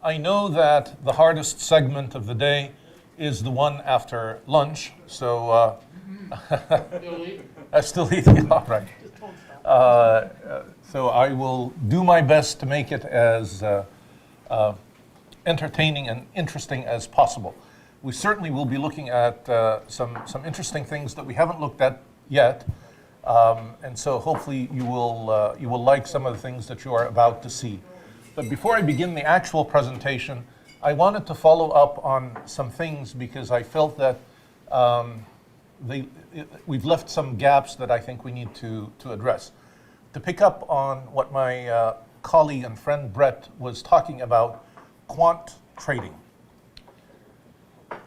I know that the hardest segment of the day is the one after lunch, so I still eating. All right. So I will do my best to make it as entertaining and interesting as possible. We certainly will be looking at some interesting things that we haven't looked at yet, and so hopefully you will like some of the things that you are about to see. But before I begin the actual presentation, I wanted to follow up on some things because I felt that we've left some gaps that I think we need to address. To pick up on what my colleague and friend Brett was talking about, quant trading.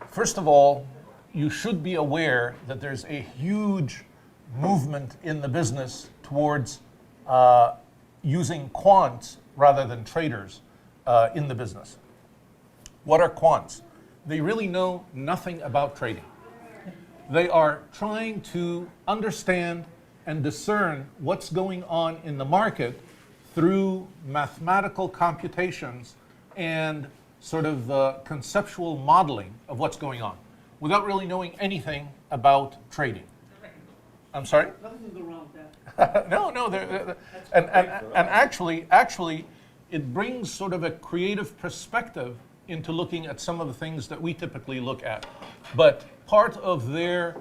First of all, you should be aware that there's a huge movement in the business towards using quants rather than traders in the business. What are quants? They really know nothing about trading. They are trying to understand and discern what's going on in the market through mathematical computations and sort of conceptual modeling of what's going on without really knowing anything about trading. I'm sorry? Nothing to go wrong with that. No, and actually, it brings sort of a creative perspective into looking at some of the things that we typically look at. But part of their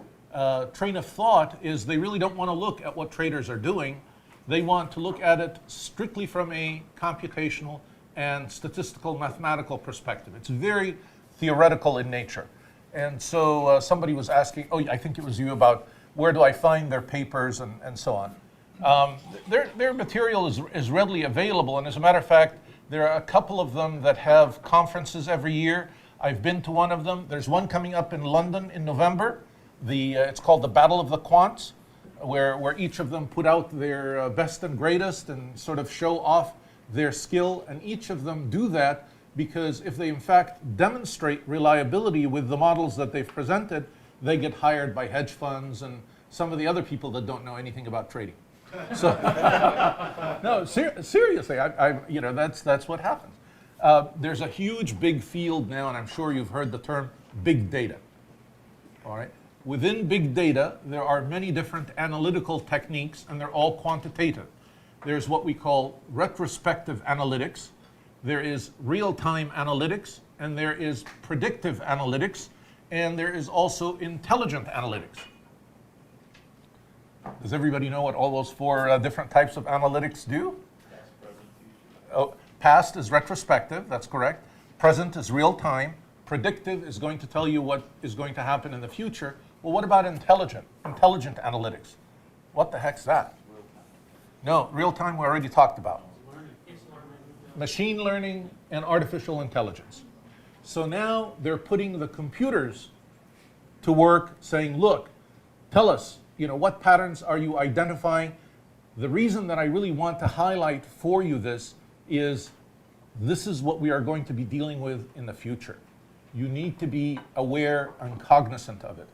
train of thought is they really don't want to look at what traders are doing. They want to look at it strictly from a computational and statistical mathematical perspective. It's very theoretical in nature. And so somebody was asking, oh, I think it was you, about where do I find their papers and so on. Their material is readily available, and as a matter of fact, there are a couple of them that have conferences every year. I've been to one of them. There's one coming up in London in November. It's called the Battle of the Quants, where each of them put out their best and greatest and sort of show off their skill, and each of them do that because if they in fact demonstrate reliability with the models that they've presented, they get hired by hedge funds and some of the other people that don't know anything about trading. So, no, seriously, that's what happens. There's a huge big field now, and I'm sure you've heard the term big data. All right. Within big data, there are many different analytical techniques, and they're all quantitative. There's what we call retrospective analytics. There is real-time analytics, and there is predictive analytics, and there is also intelligent analytics. Does everybody know what all those four different types of analytics do? Oh, past is retrospective, that's correct. Present is real-time. Predictive is going to tell you what is going to happen in the future. Well, what about intelligent analytics? What the heck's that? No, real-time we already talked about. Machine learning and artificial intelligence. So now they're putting the computers to work saying, look, tell us, what patterns are you identifying? The reason that I really want to highlight for you this is what we are going to be dealing with in the future. You need to be aware and cognizant of it.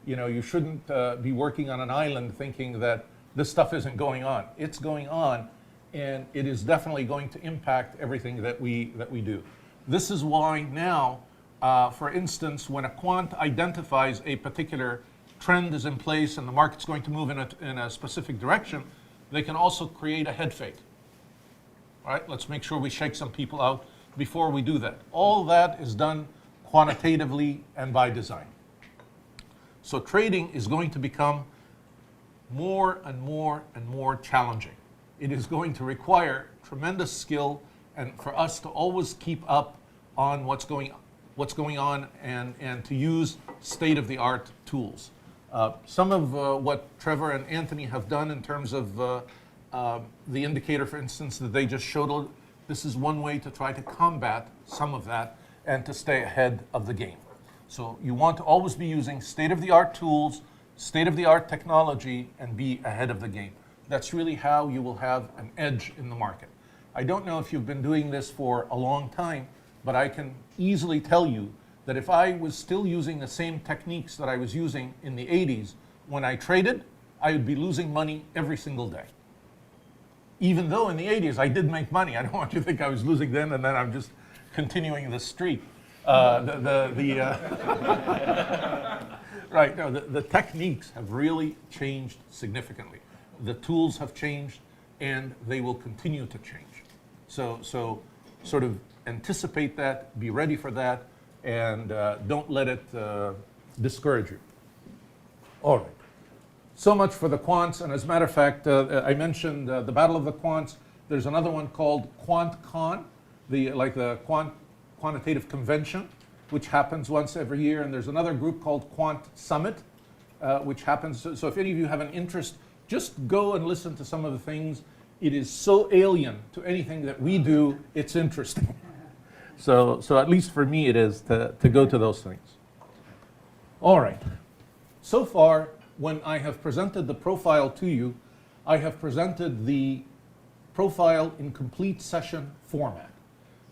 You shouldn't be working on an island thinking that this stuff isn't going on. It's going on, and it is definitely going to impact everything that we do. This is why now, for instance, when a quant identifies a particular trend is in place and the market's going to move in a specific direction, they can also create a head fake. All right, let's make sure we shake some people out before we do that. All that is done quantitatively and by design. So trading is going to become more and more and more challenging. It is going to require tremendous skill, and for us to always keep up on what's going on and to use state-of-the-art tools. Some of what Trevor and Anthony have done in terms of the indicator, for instance, that they just showed, this is one way to try to combat some of that and to stay ahead of the game. So you want to always be using state-of-the-art tools, state-of-the-art technology, and be ahead of the game. That's really how you will have an edge in the market. I don't know if you've been doing this for a long time, but I can easily tell you that if I was still using the same techniques that I was using in the 80s when I traded, I would be losing money every single day. Even though in the 80s I did make money. I don't want you to think I was losing then and then I'm just continuing the streak. Right, no, the techniques have really changed significantly. The tools have changed, and they will continue to change. So sort of anticipate that, be ready for that, and don't let it discourage you. All right. So much for the quants, and as a matter of fact, I mentioned the Battle of the Quants. There's another one called QuantCon, the Quantitative Convention, which happens once every year, and there's another group called Quant Summit, which happens. So if any of you have an interest, just go and listen to some of the things. It is so alien to anything that we do, it's interesting. So at least for me it is to go to those things. All right. So far, when I have presented the profile to you, I have presented the profile in complete session format.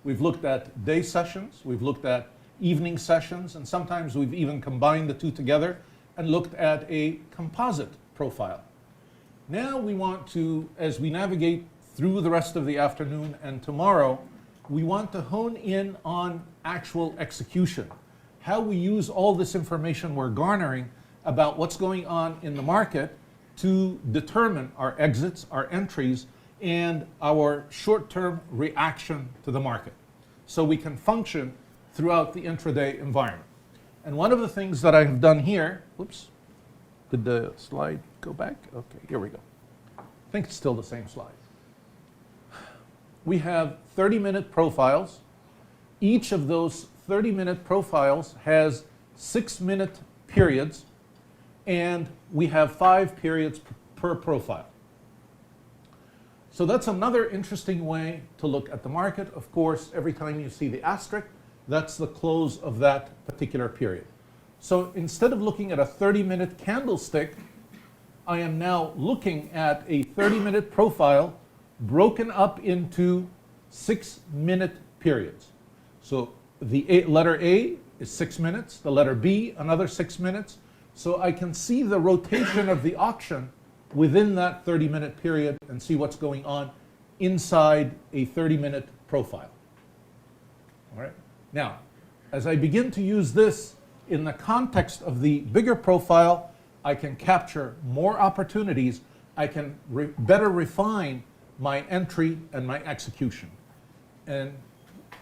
We've looked at day sessions, we've looked at evening sessions, and sometimes we've even combined the two together and looked at a composite profile. Now we want to, as we navigate through the rest of the afternoon and tomorrow, we want to hone in on actual execution. How we use all this information we're garnering about what's going on in the market to determine our exits, our entries, and our short-term reaction to the market, so we can function throughout the intraday environment. And one of the things that I've done here, whoops, did the slide go back? Okay, here we go. I think it's still the same slide. We have 30-minute profiles. Each of those 30-minute profiles has 6-minute periods, and we have 5 periods per profile. So that's another interesting way to look at the market. Of course, every time you see the asterisk, that's the close of that particular period. So instead of looking at a 30-minute candlestick, I am now looking at a 30-minute profile broken up into 6-minute periods. So the letter A is 6 minutes, the letter B, another 6 minutes. So I can see the rotation of the auction within that 30-minute period and see what's going on inside a 30-minute profile. All right. Now, as I begin to use this in the context of the bigger profile, I can capture more opportunities. I can better refine my entry and my execution. And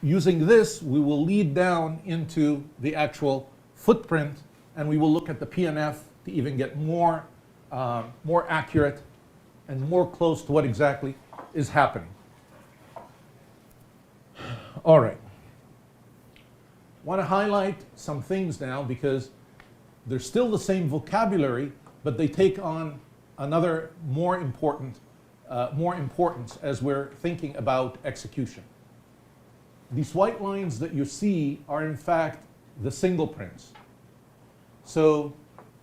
using this, we will lead down into the actual footprint, and we will look at the PNF to even get more accurate and more close to what exactly is happening. All right. I want to highlight some things now because they're still the same vocabulary, but they take on another more importance as we're thinking about execution. These white lines that you see are in fact the single prints. So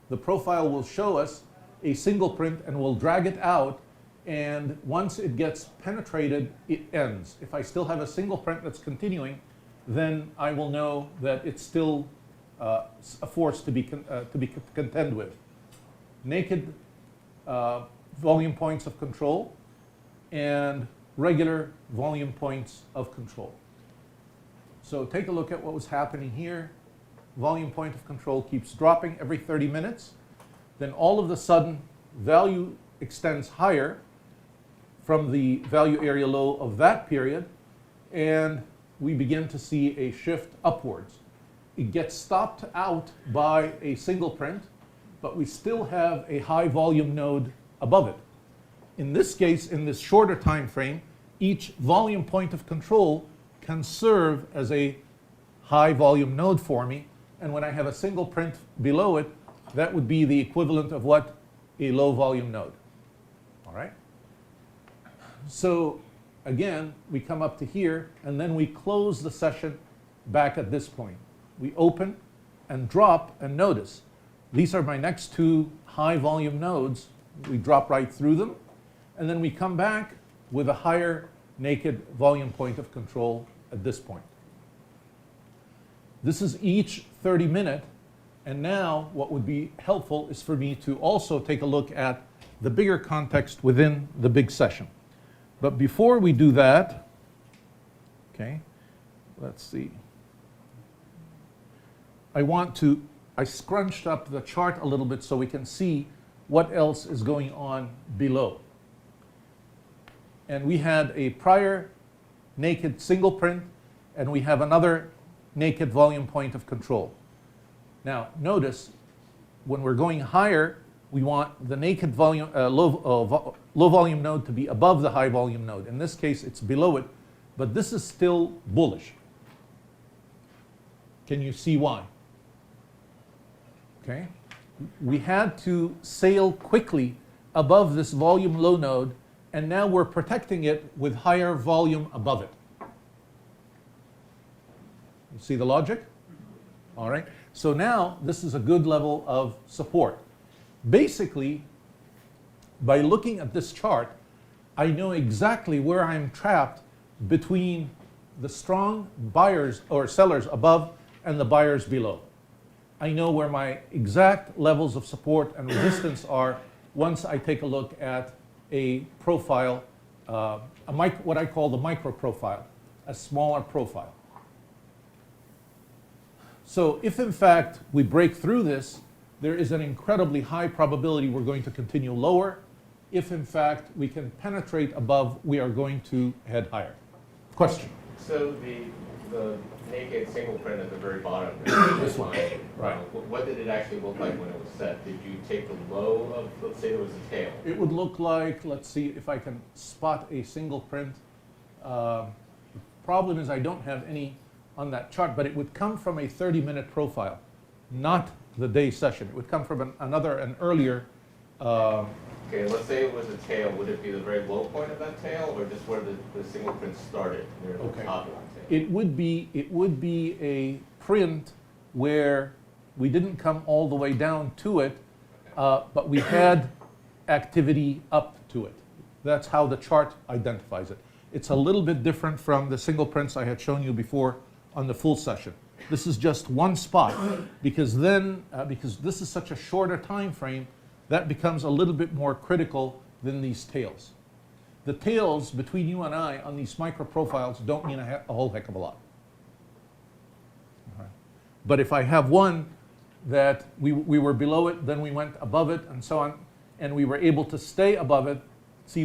the profile will show us a single print and we'll drag it out, and once it gets penetrated, it ends. If I still have a single print that's continuing, then I will know that it's still a force to be contend with. Naked volume points of control and regular volume points of control. So take a look at what was happening here. Volume point of control keeps dropping every 30 minutes. Then all of a sudden, value extends higher from the value area low of that period, and we begin to see a shift upwards. It gets stopped out by a single print, but we still have a high volume node above it. In this case, in this shorter time frame, each volume point of control can serve as a high volume node for me, and when I have a single print below it, that would be the equivalent of what? A low volume node. All right? So again, we come up to here, and then we close the session back at this point. We open and drop, and notice, these are my next 2 high volume nodes. We drop right through them, and then we come back with a higher naked volume point of control at this point. This is each 30-minute, and now what would be helpful is for me to also take a look at the bigger context within the big session. But before we do that, okay, let's see. I scrunched up the chart a little bit so we can see what else is going on below. And we had a prior naked single print, and we have another naked volume point of control. Now, notice when we're going higher, we want the naked volume, low volume node to be above the high volume node. In this case, it's below it, but this is still bullish. Can you see why? Okay. We had to sail quickly above this volume low node, and now we're protecting it with higher volume above it. You see the logic? All right. So now this is a good level of support. Basically, by looking at this chart, I know exactly where I'm trapped between the strong buyers or sellers above and the buyers below. I know where my exact levels of support and resistance are once I take a look at a profile, what I call the micro profile, a smaller profile. So if in fact we break through this, there is an incredibly high probability we're going to continue lower. If in fact we can penetrate above, we are going to head higher. Question? So the naked single print at the very bottom, This one, right. What did it actually look like when it was set? Did you take the low of, let's say there was a tail? It would look like, let's see if I can spot a single print. Problem is I don't have any on that chart, but it would come from a 30-minute profile, not the day session. It would come from an earlier. Okay, let's say it was a tail. Would it be the very low point of that tail, or just where the single print started, near the top of that tail? It would be a print where we didn't come all the way down to it, but we had activity up to it. That's how the chart identifies it. It's a little bit different from the single prints I had shown you before on the full session. This is just one spot, because this is such a shorter time frame, that becomes a little bit more critical than these tails. The tails between you and I on these micro profiles don't mean a whole heck of a lot. All right. But if I have one that we were below it, then we went above it, and so on, and we were able to stay above it, see,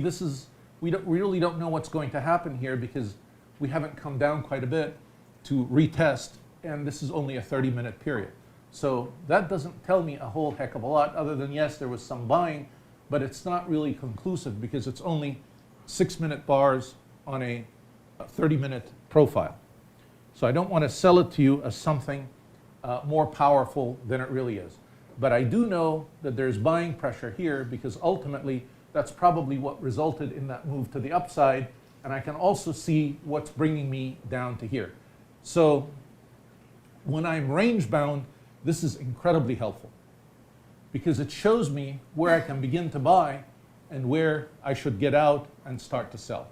we really don't know what's going to happen here because we haven't come down quite a bit to retest, and this is only a 30-minute period. So that doesn't tell me a whole heck of a lot, other than yes, there was some buying, but it's not really conclusive because it's only 6-minute bars on a 30-minute profile. So I don't want to sell it to you as something more powerful than it really is. But I do know that there's buying pressure here because ultimately that's probably what resulted in that move to the upside, and I can also see what's bringing me down to here. So when I'm range bound, this is incredibly helpful because it shows me where I can begin to buy and where I should get out and start to sell.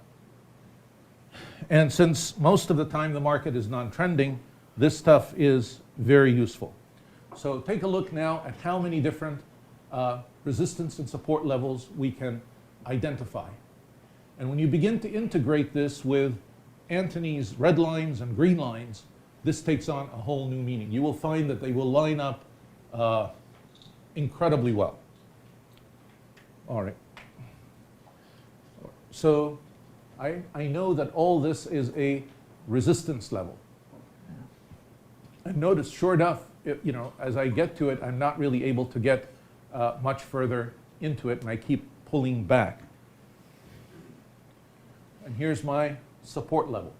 And since most of the time the market is non-trending, this stuff is very useful. So take a look now at how many different resistance and support levels we can identify. And when you begin to integrate this with Anthony's red lines and green lines, this takes on a whole new meaning. You will find that they will line up incredibly well. All right. So I know that all this is a resistance level. And notice, sure enough, as I get to it, I'm not really able to get much further into it, and I keep pulling back. And here's my support level.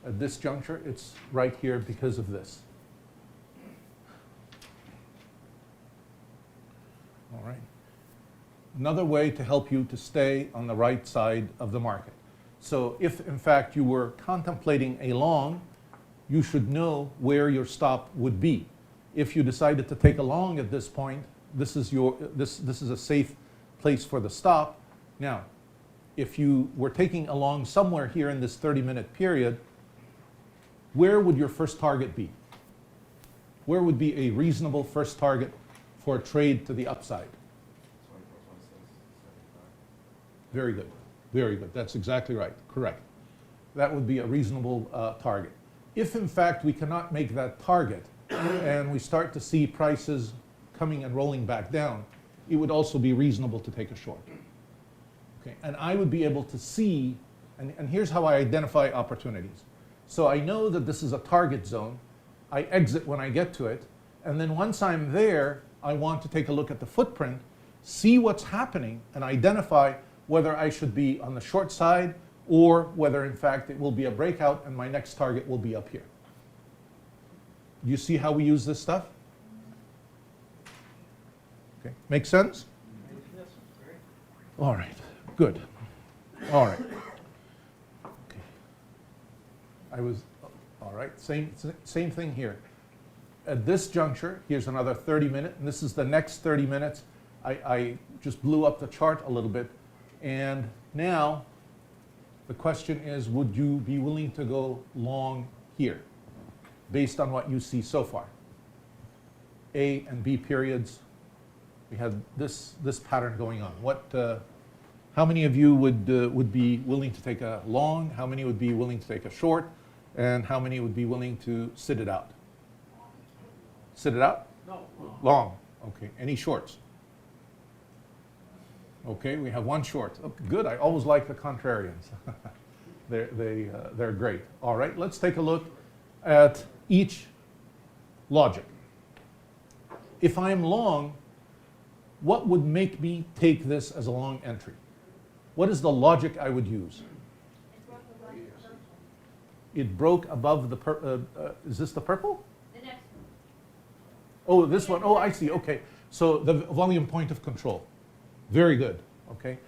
At this juncture, it's right here because of this. All right. Another way to help you to stay on the right side of the market. So if, in fact, you were contemplating a long, you should know where your stop would be. If you decided to take a long at this point, this is a safe place for the stop. Now, if you were taking a long somewhere here in this 30-minute period, where would your first target be? Where would be a reasonable first target for a trade to the upside? 24, 26, 75. Very good. Very good. That's exactly right. Correct. That would be a reasonable target. If in fact we cannot make that target and we start to see prices coming and rolling back down, it would also be reasonable to take a short. Okay, and I would be able to see, and here's how I identify opportunities. So I know that this is a target zone. I exit when I get to it, and then once I'm there, I want to take a look at the footprint, see what's happening, and identify whether I should be on the short side or whether in fact it will be a breakout and my next target will be up here. You see how we use this stuff? Okay, make sense? All right, good. All right. Okay. All right, same thing here. At this juncture, here's another 30 minutes, and this is the next 30 minutes. I just blew up the chart a little bit, and now the question is, would you be willing to go long here based on what you see so far? A and B periods, we had this pattern going on. How many of you would be willing to take a long? How many would be willing to take a short? And how many would be willing to sit it out? Sit it out? No. Long. Okay. Any shorts? Okay, we have one short. Oh, good. I always like the contrarians. They're great. All right, let's take a look at each logic. If I'm long, what would make me take this as a long entry? What is the logic I would use? It broke above the is this the purple? The next one. Oh, this one. Oh, I see. Okay. So the volume point of control. Very good. Okay.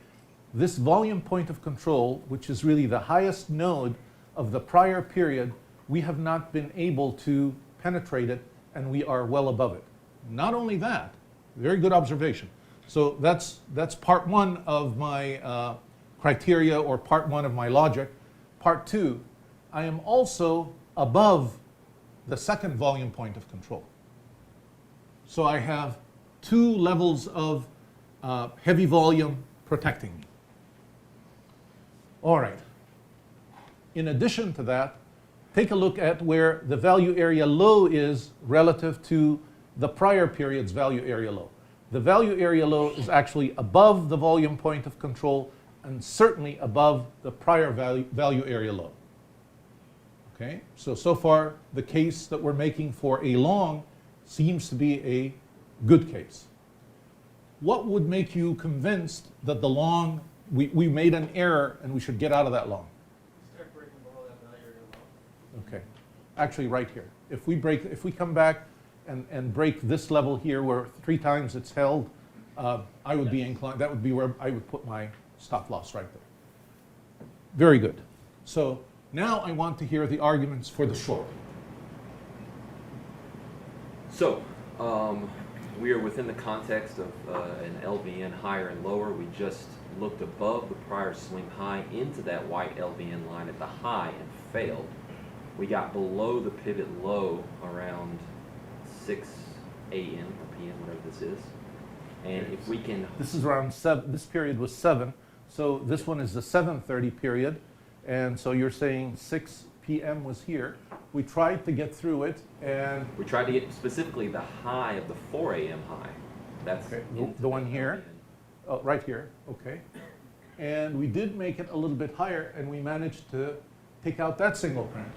This volume point of control, which is really the highest node of the prior period, we have not been able to penetrate it, and we are well above it. Not only that, very good observation. So that's part one of my criteria, or part one of my logic. Part two, I am also above the second volume point of control. So I have two levels of heavy volume protecting me. All right. In addition to that, take a look at where the value area low is relative to the prior period's value area low. The value area low is actually above the volume point of control and certainly above the prior value area low. Okay, so far the case that we're making for a long seems to be a good case. What would make you convinced that the long, we made an error and we should get out of that long? Start breaking below that value area low. Okay, actually right here. If we come back and break this level here where 3 times it's held, I would be inclined, that would be where I would put my stop loss right there. Very good. So now I want to hear the arguments for the short. So, we are within the context of an LVN higher and lower. We just looked above the prior swing high into that white LVN line at the high and failed. We got below the pivot low around 6 a.m. or p.m., whatever this is. And if we can... This is around 7, this period was 7, so this one is the 7:30 period, and so you're saying 6 p.m. was here. We tried to get through it, and... We tried to get specifically the high of the 4 a.m. high. That's Okay, into the one that here. LVN. Oh, right here, okay. And we did make it a little bit higher, and we managed to take out that single print.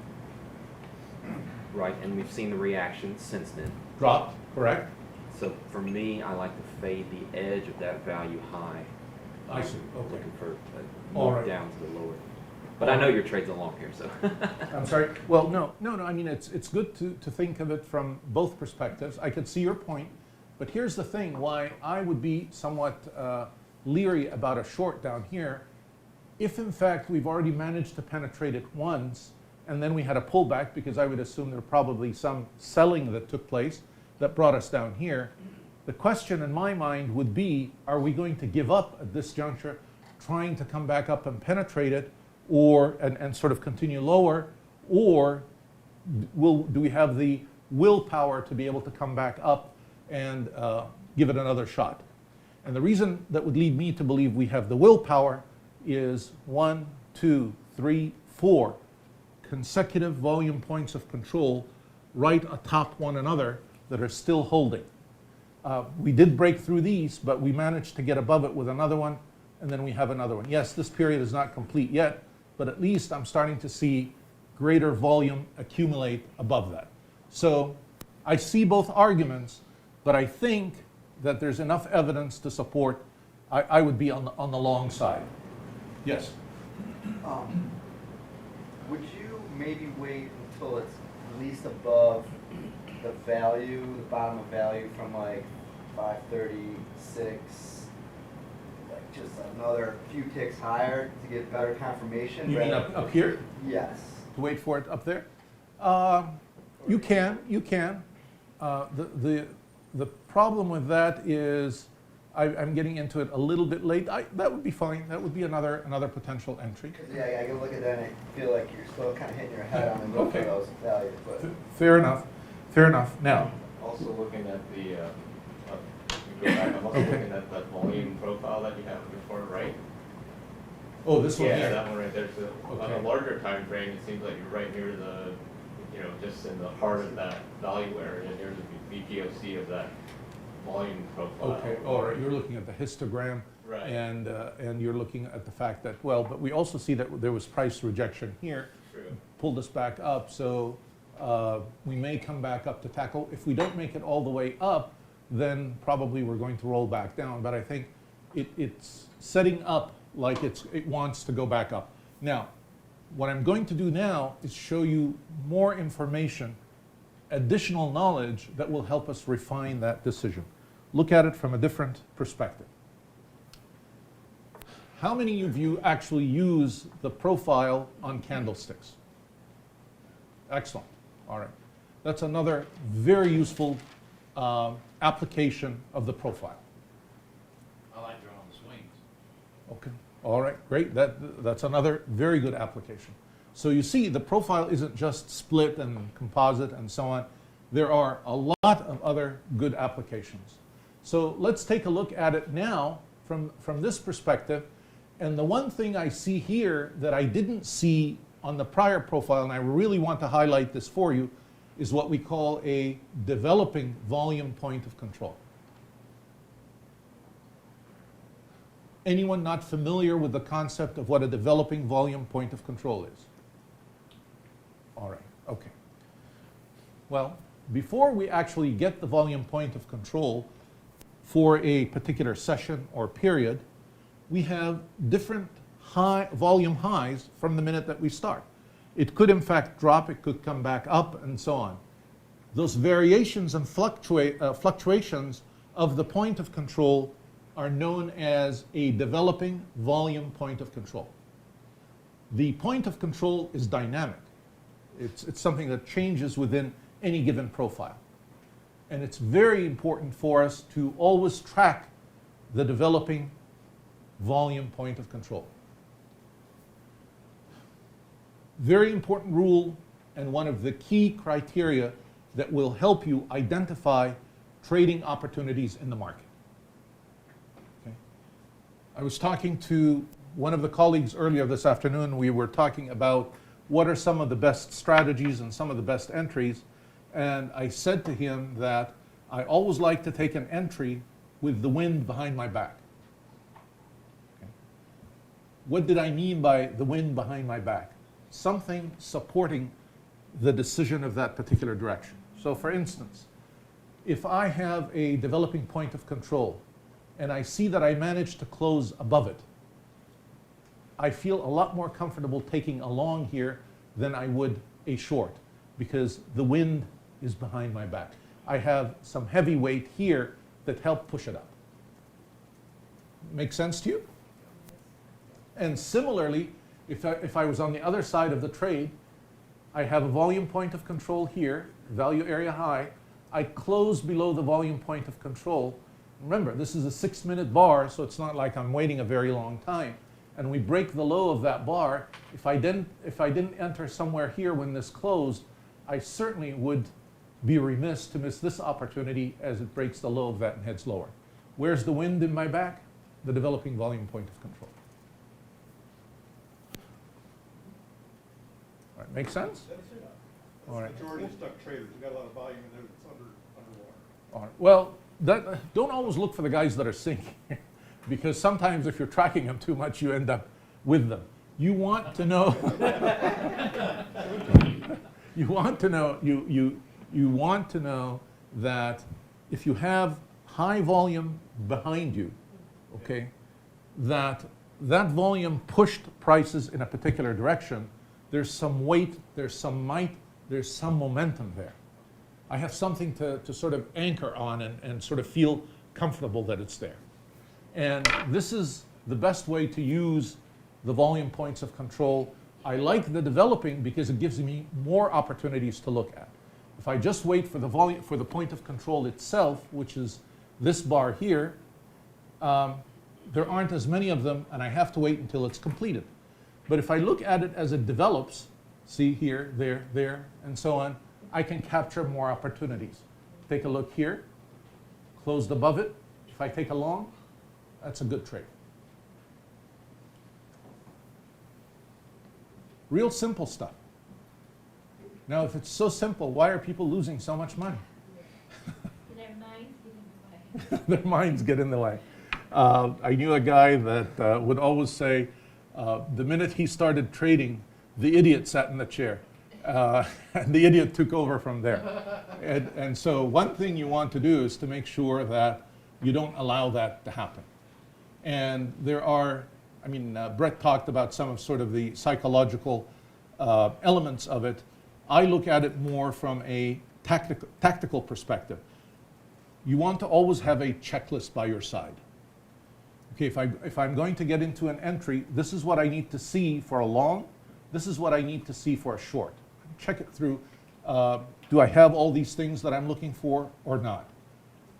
Right, and we've seen the reaction since then. Dropped, correct? So for me, I like to fade the edge of that value high. I see, okay. Looking for a All move right. down to the lower. But I know your trade's along here, so. I'm sorry. Well, no. I mean, it's good to think of it from both perspectives. I could see your point, but here's the thing: why I would be somewhat leery about a short down here, if in fact we've already managed to penetrate it once, and then we had a pullback, because I would assume there probably some selling that took place that brought us down here. The question in my mind would be: are we going to give up at this juncture, trying to come back up and penetrate it? Or and sort of continue lower, or do we have the willpower to be able to come back up and give it another shot? And the reason that would lead me to believe we have the willpower is 1, 2, 3, 4 consecutive volume points of control right atop one another that are still holding. We did break through these, but we managed to get above it with another one, and then we have another one. Yes, this period is not complete yet, but at least I'm starting to see greater volume accumulate above that. So I see both arguments, but I think that there's enough evidence to support I would be on the long side. Yes? Would you maybe wait until it's at least above the value, the bottom of value from like 536, like just another few ticks higher to get better confirmation? You mean rather- up here? Yes. To wait for it up there? You can. The problem with that is I'm getting into it a little bit late. That would be fine. That would be another potential entry. 'Cause, yeah, I can look at that and I feel like you're still kind of hitting your head on the look Okay. for those values, but. Fair enough. Fair enough. Now, Also looking at the, you go back, I'm also Okay. looking at that volume profile that you have before, right? oh, this one Yeah, here. that one right there. So on a Okay. larger time frame, it seems like you're right near the, just in the heart of that value area, near the VPOC of that volume profile. Okay. All right. You're looking at the histogram, Right. and you're looking at the fact that but we also see that there was price rejection here. True. Pulled us back up, so we may come back up to tackle. If we don't make it all the way up, then probably we're going to roll back down. But I think it's setting up like it wants to go back up. Now, what I'm going to do now is show you more information, additional knowledge that will help us refine that decision. Look at it from a different perspective. How many of you actually use the profile on candlesticks? Excellent. All right. That's another very useful application of the profile. I like drawing the swings. Okay. All right. Great. That's another very good application. So you see, the profile isn't just split and composite and so on. There are a lot of other good applications. So let's take a look at it now from this perspective. And the one thing I see here that I didn't see on the prior profile, and I really want to highlight this for you, is what we call a developing volume point of control. Anyone not familiar with the concept of what a developing volume point of control is? All right, okay. Well, before we actually get the volume point of control for a particular session or period, we have different volume highs from the minute that we start. It could in fact drop, it could come back up, and so on. Those variations and fluctuations of the point of control are known as a developing volume point of control. The point of control is dynamic. It's something that changes within any given profile. And it's very important for us to always track the developing volume point of control. Very important rule, and one of the key criteria that will help you identify trading opportunities in the market. Okay. I was talking to one of the colleagues earlier this afternoon. We were talking about what are some of the best strategies and some of the best entries. And I said to him that I always like to take an entry with the wind behind my back. Okay. What did I mean by the wind behind my back? Something supporting the decision of that particular direction. So for instance, if I have a developing point of control and I see that I managed to close above it, I feel a lot more comfortable taking a long here than I would a short, because the wind is behind my back. I have some heavy weight here that help push it up. Make sense to you? And similarly, if I was on the other side of the trade, I have a volume point of control here, value area high. I close below the volume point of control. Remember, this is a 6-minute bar, so it's not like I'm waiting a very long time. And we break the low of that bar. If I didn't enter somewhere here when this closed, I certainly would be remiss to miss this opportunity as it breaks the low of that and heads lower. Where's the wind in my back? The developing volume point of control. All right, Make sense? All right. Majority of stuck traders, we got a lot of volume in there that's underwater. All right. Well, don't always look for the guys that are sinking, because sometimes if you're tracking them too much, you end up with them. You want to know. You want to know. You want to know that if you have high volume behind you, okay, that volume pushed prices in a particular direction. There's some weight. There's some might. There's some momentum there. I have something to sort of anchor on and sort of feel comfortable that it's there. And this is the best way to use the volume points of control. I like the developing because it gives me more opportunities to look at. If I just wait for the volume, for the point of control itself, which is this bar here, there aren't as many of them, and I have to wait until it's completed. But if I look at it as it develops, see here, there, and so on, I can capture more opportunities. Take a look here, closed above it. If I take a long, that's a good trade. Real simple stuff. Now, if it's so simple, why are people losing so much money? Their minds get in the way. Their minds get in the way. I knew a guy that would always say, the minute he started trading, the idiot sat in the chair. And the idiot took over from there. And so one thing you want to do is to make sure that you don't allow that to happen. And there are, I mean, Brett talked about some of sort of the psychological elements of it. I look at it more from a tactical perspective. You want to always have a checklist by your side. Okay, if I'm going to get into an entry, this is what I need to see for a long, this is what I need to see for a short. Check it through. Do I have all these things that I'm looking for or not?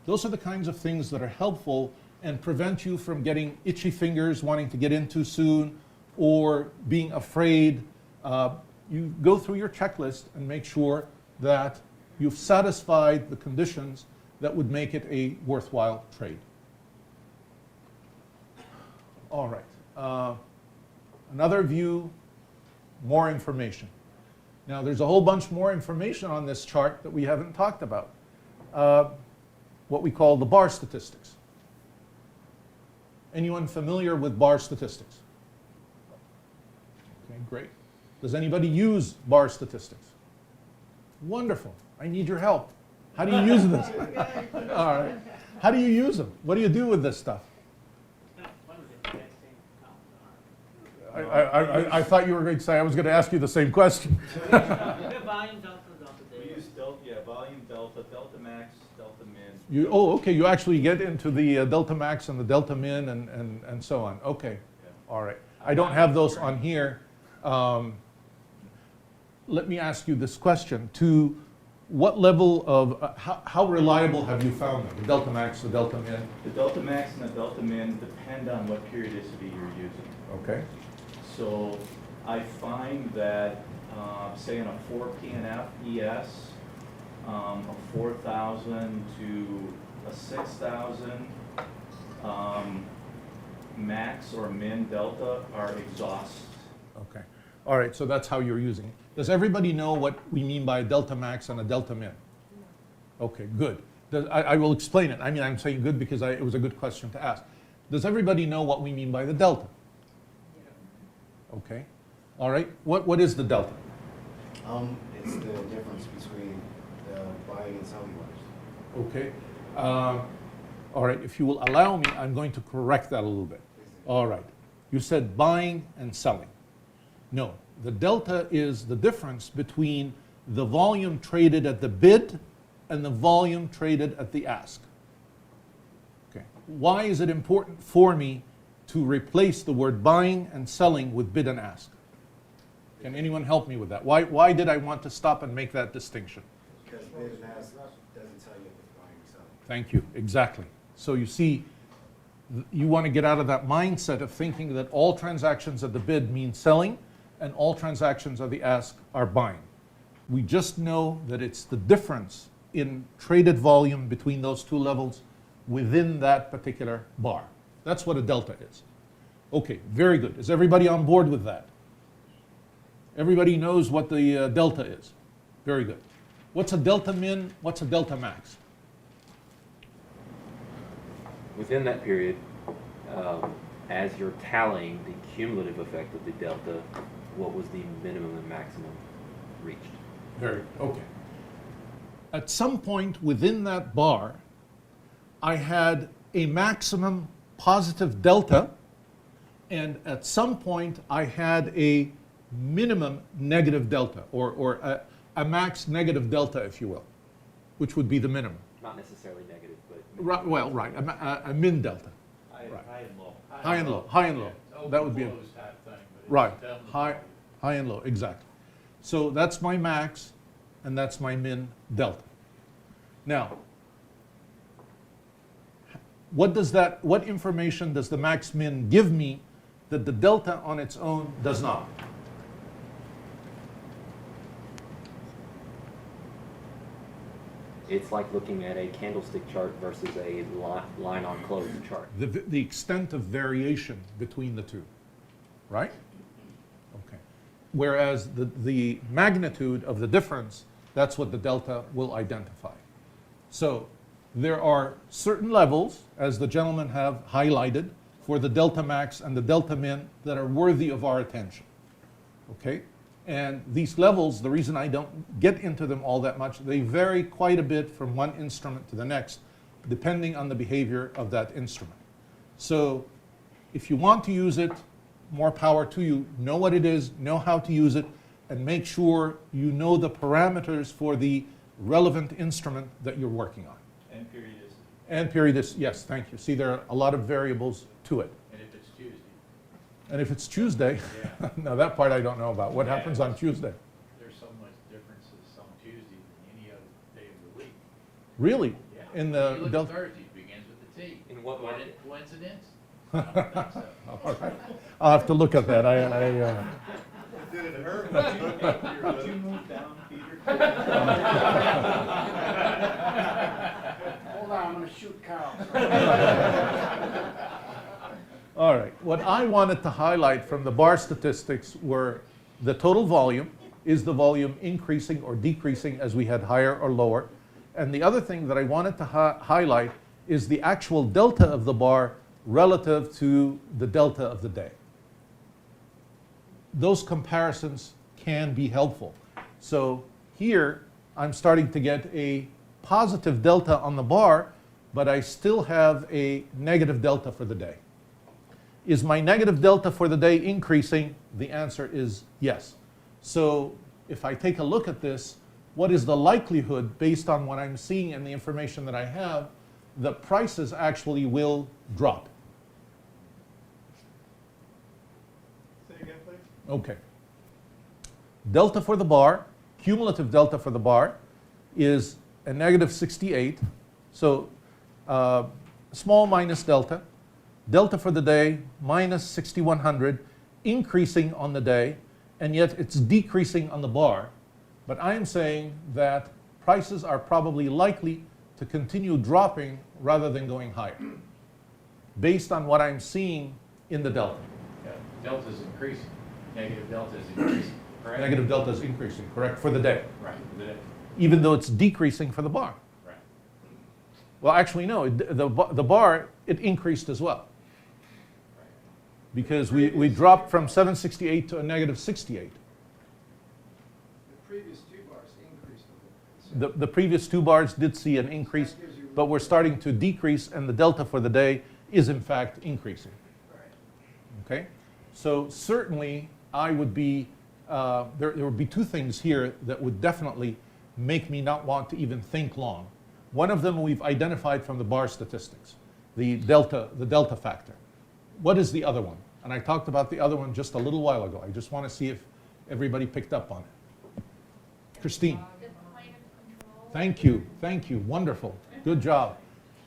Those are the kinds of things that are helpful and prevent you from getting itchy fingers, wanting to get in too soon, or being afraid. You go through your checklist and make sure that you've satisfied the conditions that would make it a worthwhile trade. All right. Another view, more information. Now, there's a whole bunch more information on this chart that we haven't talked about. What we call the bar statistics. Anyone familiar with bar statistics? Okay, great. Does anybody use bar statistics? Wonderful. I need your help. How do you use this? All right. How do you use them? What do you do with this stuff? I thought you were going to say I was going to ask you the same question. Volume, delta, We use volume, delta max, delta min. Okay, you actually get into the delta max and the delta min and so on. Okay, all right. I don't have those on here. Let me ask you this question. To what level of, how reliable have you found them? The delta max, the delta min? The delta max and the delta min depend on what periodicity you're using. Okay. So I find that, say in a 4 PNF ES, a 4,000 to a 6,000 max or min delta are exhaust. Okay. All right, so that's how you're using it. Does everybody know what we mean by a delta max and a delta min? Okay, good. I will explain it. I mean, I'm saying good because it was a good question to ask. Does everybody know what we mean by the delta? Okay. All right. What is the delta? It's the difference between the buying and selling orders. Okay. All right. If you will allow me, I'm going to correct that a little bit. All right. You said buying and selling. No. The delta is the difference between the volume traded at the bid and the volume traded at the ask. Okay. Why is it important for me to replace the word buying and selling with bid and ask? Can anyone help me with that? Why did I want to stop and make that distinction? Because bid and ask doesn't tell you if it's buying or selling. Thank you. Exactly. So you see, you want to get out of that mindset of thinking that all transactions at the bid mean selling and all transactions at the ask are buying. We just know that it's the difference in traded volume between those two levels within that particular bar. That's what a delta is. Okay, very good. Is everybody on board with that? Everybody knows what the delta is. Very good. What's a delta min? What's a delta max? Within that period, as you're tallying the cumulative effect of the delta, what was the minimum and maximum reached? Very good. Okay. At some point within that bar, I had a maximum positive delta, and at some point I had a minimum negative delta, or a max negative delta, if you will, which would be the minimum. Not necessarily negative, but Right, well, right, a min delta. High and low. High and low, high and low. Yeah, That would be, overflows type thing, but it's right, definitely- high and low, exactly. So that's my max, and that's my min delta. Now, what information does the max min give me that the delta on its own does not? it's like looking at a candlestick chart versus a line on close chart. The extent of variation between the two, right? Okay. Whereas the magnitude of the difference, that's what the delta will identify. So there are certain levels, as the gentlemen have highlighted, for the delta max and the delta min that are worthy of our attention. Okay? And these levels, the reason I don't get into them all that much, they vary quite a bit from one instrument to the next, depending on the behavior of that instrument. So if you want to use it, more power to you. Know what it is, know how to use it, and make sure you know the parameters for the relevant instrument that you're working on. And periodicity. And periodicity, yes, thank you. See, there are a lot of variables to it. And if it's Tuesday, And if it's Tuesday, yeah, now that part I don't know about. What Yeah. happens on Tuesday? there's so much differences on Tuesday than any other day of the week. Really? Yeah. In You the look at delta? Thursday, it begins with the T. In what market? Coincidence? I don't think so. All right. I'll have to look at that. Did it hurt? Could you move down, Peter? Hold on, I'm gonna shoot Carl. All right. What I wanted to highlight from the bar statistics were the total volume. Is the volume increasing or decreasing as we had higher or lower? And the other thing that I wanted to highlight is the actual delta of the bar relative to the delta of the day. Those comparisons can be helpful. So here, I'm starting to get a positive delta on the bar, but I still have a negative delta for the day. Is my negative delta for the day increasing? The answer is yes. So if I take a look at this, what is the likelihood, based on what I'm seeing and the information that I have, that prices actually will drop? Say again, please? Okay. Delta for the bar, cumulative delta for the bar, is a negative 68. So small minus delta. Delta for the day, minus 6,100, increasing on the day, and yet it's decreasing on the bar. But I am saying that prices are probably likely to continue dropping rather than going higher, based on what I'm seeing in the delta. Yeah, delta's increasing, negative delta is increasing, correct? Negative delta is increasing, correct, for the day, Right, even though it's decreasing for the bar. right. Well, actually, no, the bar, it increased as well. Because we dropped from 768 to a negative 68. The previous two bars increased a little. The previous two bars did see an increase, but we're starting to decrease, and the delta for the day is in fact increasing. Okay? So certainly I would be, there would be two things here that would definitely make me not want to even think long. One of them we've identified from the bar statistics, the delta factor. What is the other one? And I talked about the other one just a little while ago. I just want to see if everybody picked up on it. Christine. The climate control. Thank you, wonderful, good job.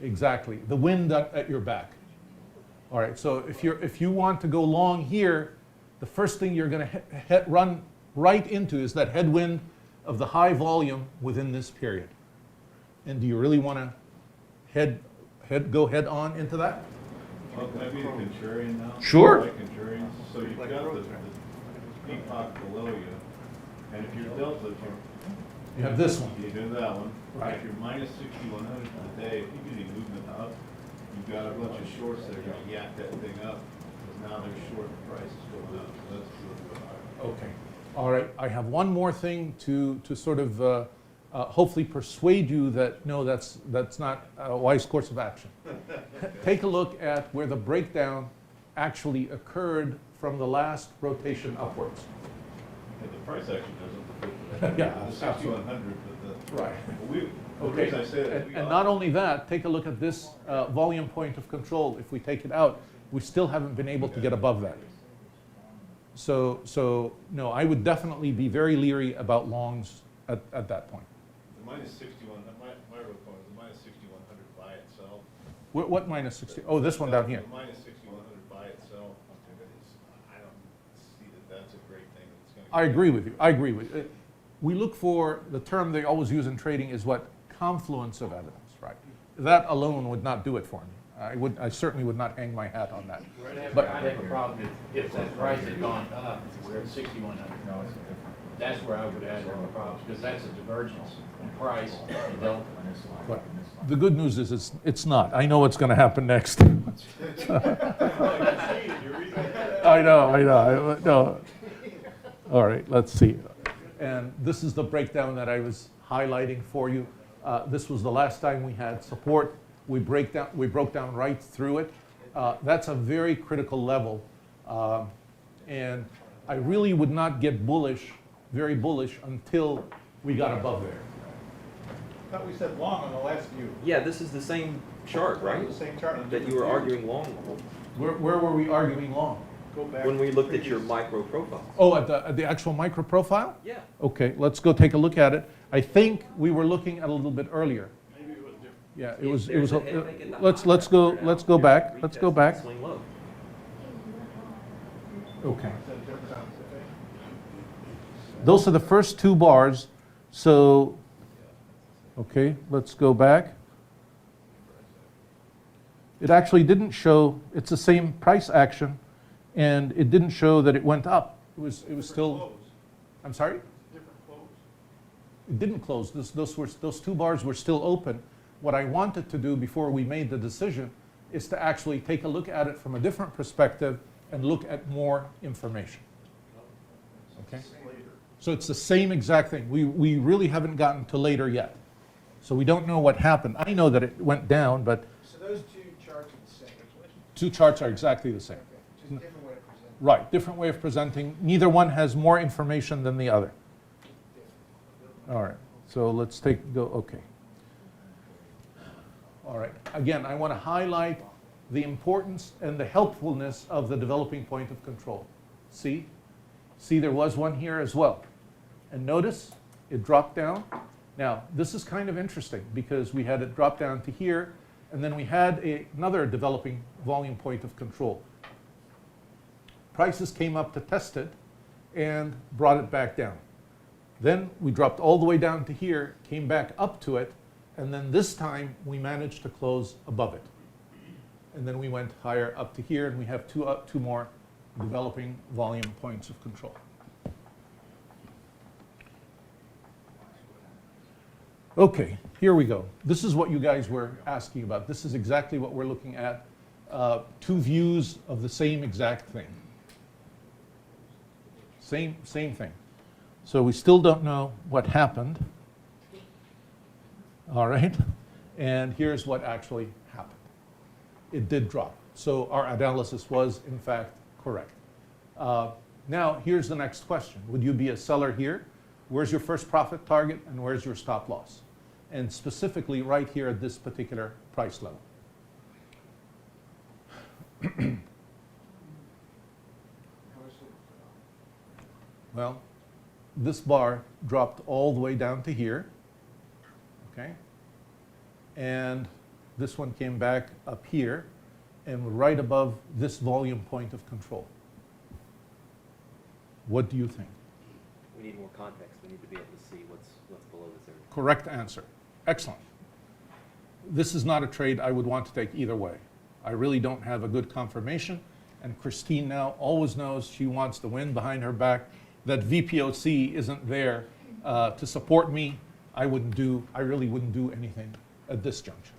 Exactly, the wind at your back. All right, so if you want to go long here, the first thing you're going to run right into is that headwind of the high volume within this period. And do you really want to go head on into that? Well, can I be a contrarian now? Sure. Like contrarians, so you've got the peacock below you, And if you're delta, You have this one. you do that one. Right. If you're minus 6,100 for the day, if you get any movement up, you've got a bunch of shorts that are gonna yak that thing up, because now they're short, the price is going up, so that's a little bit higher. Okay. All right. I have one more thing to sort of hopefully persuade you that no, that's not a wise course of action. Take a look at where the breakdown actually occurred from the last rotation upwards. And the price action doesn't fit that. Yeah, The 6,100, but the. Right. We, the Okay. reason I say that is And not only that, take a look at this volume point of control. If we take it out, we still haven't been able to get above that. So no, I would definitely be very leery about longs at that point. The minus 61, my real point is the minus 6,100 by itself. What minus 60? Oh, this one down here. The minus 6,100 by itself, I don't see that that's a great thing. That's gonna. I agree with you. I agree with you. We look for, the term they always use in trading is what? Confluence of evidence, right? That alone would not do it for me. I certainly would not hang my hat on that. But I have a problem if that price had gone up, we're at 6,100. That's where I would have more problems, because that's a divergence in price and delta. but the good news is it's not. I know what's going to happen next. I know. No. All right, let's see. And this is the breakdown that I was highlighting for you. This was the last time we had support. We broke down right through it. That's a very critical level. And I really would not get very bullish until we got above there. I thought we said long on the last view. Yeah, this is the same chart, right? The same chart. That you were arguing long Where were we arguing long? Go back. when we looked at previous- your micro profile. Oh, at the actual micro profile? Yeah. Okay, let's go take a look at it. I think we were looking at a little bit earlier. Maybe it was different. Yeah, it If was, there's a head fake at the let's high, let's go right let's now, go you're back. Let's go retesting back. the Swing low. Okay. Is that different on today? Those are the first two bars. So, okay, let's go back. It actually didn't show, it's the same price action, and it didn't show that it went up. It was still, Close. I'm sorry? Different close. It didn't close. Those two bars were still open. What I wanted to do before we made the decision is to actually take a look at it from a different perspective and look at more information. Okay? So it's the same exact thing. We really haven't gotten to later yet. So we don't know what happened. I know that it went down, but So those two charts are the same. two charts are exactly the same. Just a different way of presenting. Right, different way of presenting. Neither one has more information than the other. All right, so let's okay. All right, again, I want to highlight the importance and the helpfulness of the developing point of control. See, there was one here as well. And notice it dropped down. Now, this is kind of interesting because we had it drop down to here, and then we had another developing volume point of control. Prices came up to test it and brought it back down. Then we dropped all the way down to here, came back up to it, and then this time we managed to close above it. And then we went higher up to here, and we have two more developing volume points of control. Okay, here we go. This is what you guys were asking about. This is exactly what we're looking at. Two views of the same exact thing. Same thing. So we still don't know what happened. All right, and here's what actually happened. It did drop. So our analysis was, in fact, correct. Now, here's the next question. Would you be a seller here? Where's your first profit target and where's your stop loss? And specifically right here at this particular price level. Well, this bar dropped all the way down to here, okay? And this one came back up here and right above this volume point of control. What do you think? We need more context. We need to be able to see what's below this area. Correct answer. Excellent. This is not a trade I would want to take either way. I really don't have a good confirmation, and Christine now always knows she wants the wind behind her back that VPOC isn't there to support me, I really wouldn't do anything at this juncture.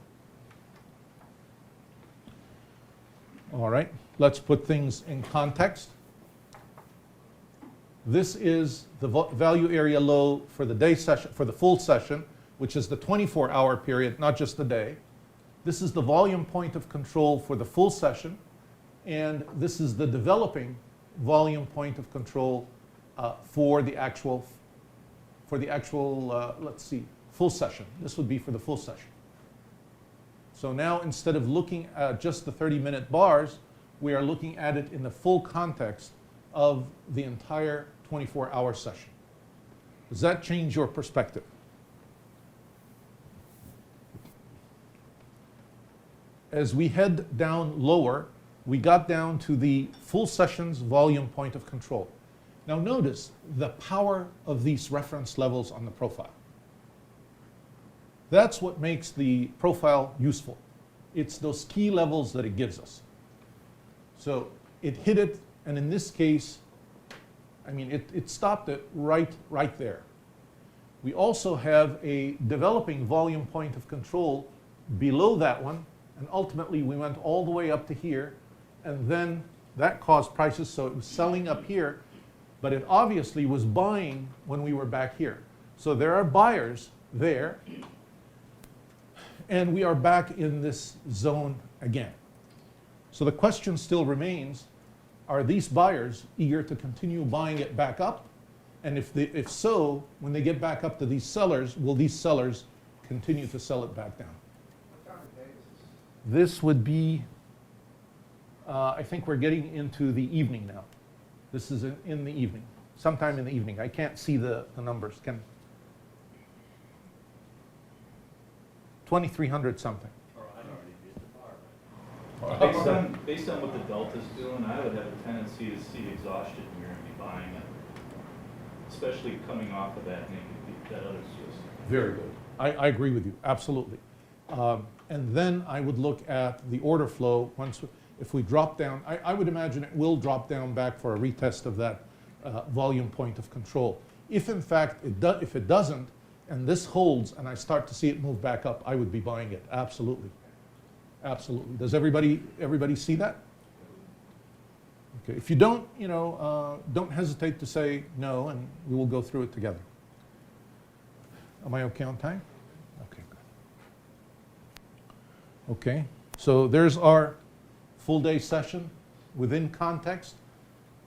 All right, let's put things in context. This is the value area low for the day session, for the full session, which is the 24-hour period, not just the day. This is the volume point of control for the full session, and this is the developing volume point of control for the actual, let's see, full session. This would be for the full session. So now instead of looking at just the 30-minute bars, we are looking at it in the full context of the entire 24-hour session. Does that change your perspective? As we head down lower, we got down to the full session's volume point of control. Now notice the power of these reference levels on the profile. That's what makes the profile useful. It's those key levels that it gives us. So it hit it, and in this case, I mean, it stopped it right there. We also have a developing volume point of control below that one, and ultimately we went all the way up to here, and then that caused prices, so it was selling up here, but it obviously was buying when we were back here. So there are buyers there, and we are back in this zone again. So the question still remains, are these buyers eager to continue buying it back up? And if so, when they get back up to these sellers, will these sellers continue to sell it back down? This would be, I think we're getting into the evening now. This is in the evening, sometime in the evening. I can't see the numbers. 2,300 something. Based on what the Delta's doing, I would have a tendency to see exhaustion here and be buying it, especially coming off of that other source. Very good. I agree with you, absolutely. And then I would look at the order flow once, if we drop down, I would imagine it will drop down back for a retest of that volume point of control. If in fact, if it doesn't, and this holds, and I start to see it move back up, I would be buying it, absolutely. Absolutely. Does everybody see that? Okay. If you don't, don't hesitate to say no, and we will go through it together. Am I okay on time? Okay, good. Okay. So there's our full day session within context.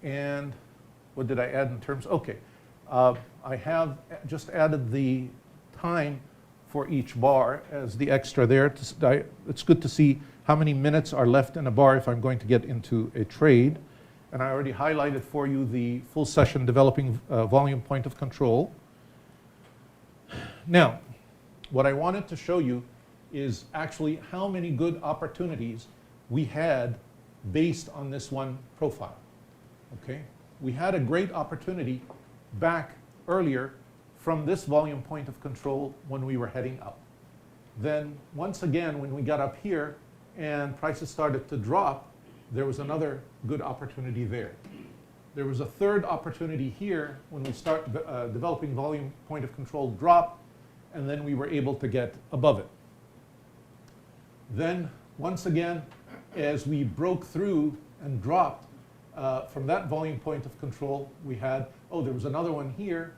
And what did I add in terms? Okay. I have just added the time for each bar as the extra there. It's good to see how many minutes are left in a bar if I'm going to get into a trade. And I already highlighted for you the full session developing volume point of control. Now, what I wanted to show you is actually how many good opportunities we had based on this one profile. Okay? We had a great opportunity back earlier from this volume point of control when we were heading up. Then once again, when we got up here and prices started to drop, there was another good opportunity there. There was a third opportunity here when we start developing volume point of control drop, and then we were able to get above it. Then once again, as we broke through and dropped from that volume point of control, we had, there was another one here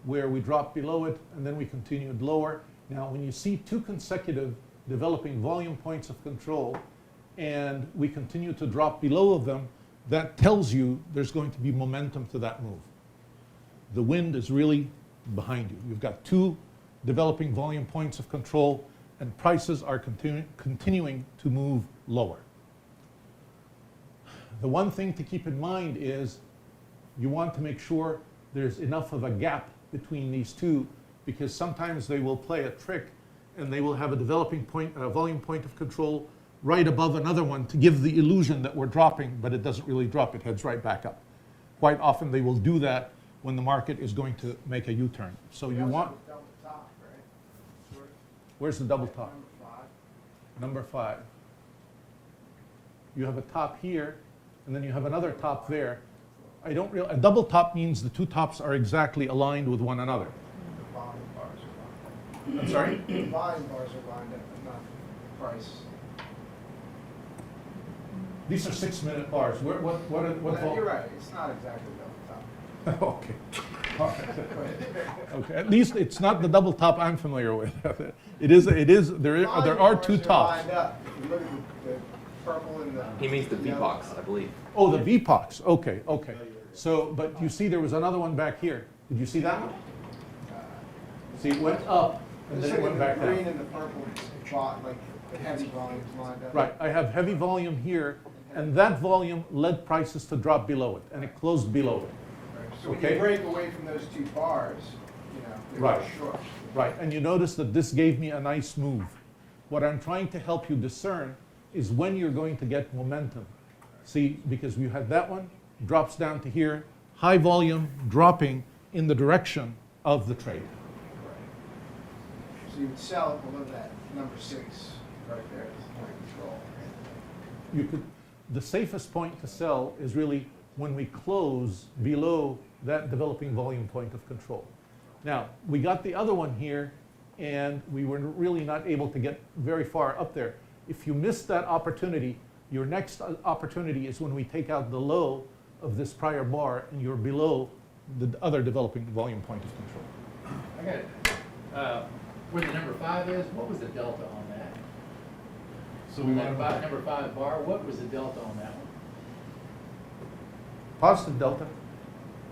where we dropped below it, and then we continued lower. Now, when you see two consecutive developing volume points of control, and we continue to drop below them, that tells you there's going to be momentum to that move. The wind is really behind you. You've got two developing volume points of control, and prices are continuing to move lower. The one thing to keep in mind is you want to make sure there's enough of a gap between these two, because sometimes they will play a trick and they will have a developing point, a volume point of control right above another one to give the illusion that we're dropping, but it doesn't really drop, it heads right back up. Quite often they will do that when the market is going to make a U-turn. So you want... Double top, right? Where's the double top? Number 5. You have a top here, and then you have another top there. I don't real, a double top means the two tops are exactly aligned with one another. The volume bars are lined I'm sorry? up. The volume bars are lined up, but not the price. These are 6-minute bars. What You're right, it's not exactly double top. Okay. All right. Okay. At least it's not the double top I'm familiar with. It is. There are two tops. Lined up. If you look at the purple and the. He means the yellow. VPOX, I believe. Oh, the VPOX. Okay. Okay. So, but you see, there was another one back here. Did you see that one? See, it went up and then it went back The green down. and the purple, like the heavy volumes lined up. Right. I have heavy volume here, and that volume led prices to drop below it, and it closed below it. So when Okay. you break away from those two bars, they're Right. short. Right, and you notice that this gave me a nice move. What I'm trying to help you discern is when you're going to get momentum. See, because we had that one, drops down to here, high volume dropping in the direction of the trade. So you would sell it below that number 6 right there, point of control. You could, the safest point to sell is really when we close below that developing volume point of control. Now, we got the other one here, and we were really not able to get very far up there. If you missed that opportunity, your next opportunity is when we take out the low of this prior bar, and you're below the other developing volume point of control. I got it. Where the number 5 is, what was the delta on that? So That number 5 bar, what was the delta on that one? positive delta.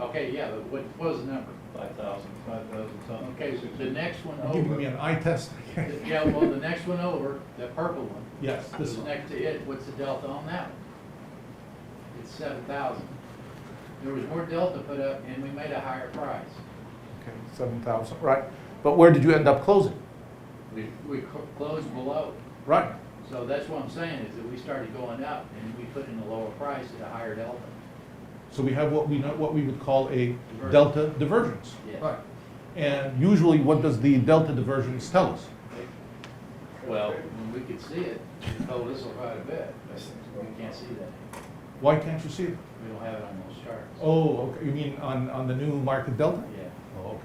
Okay, yeah, but what was the number? 5,000 something. Okay, so the next one You're giving me over. an eye test. Yeah, well, the next one over, the purple one. Yes, this What's one. next to it, what's the delta on that one? It's 7,000. There was more delta put up and we made a higher price. Okay, 7,000, right. But where did you end up closing? We closed below. Right. So that's what I'm saying, is that we started going up and we put in a lower price at a higher delta. So we have what we would call a Divergence. delta divergence. Yes. Right. And usually, what does the delta divergence tell us? Well, when we could see it, it told us quite a bit, but we can't see that. Why can't you see it? We don't have it on those charts. Oh, okay. You mean on the new market delta? Yeah. Oh, okay.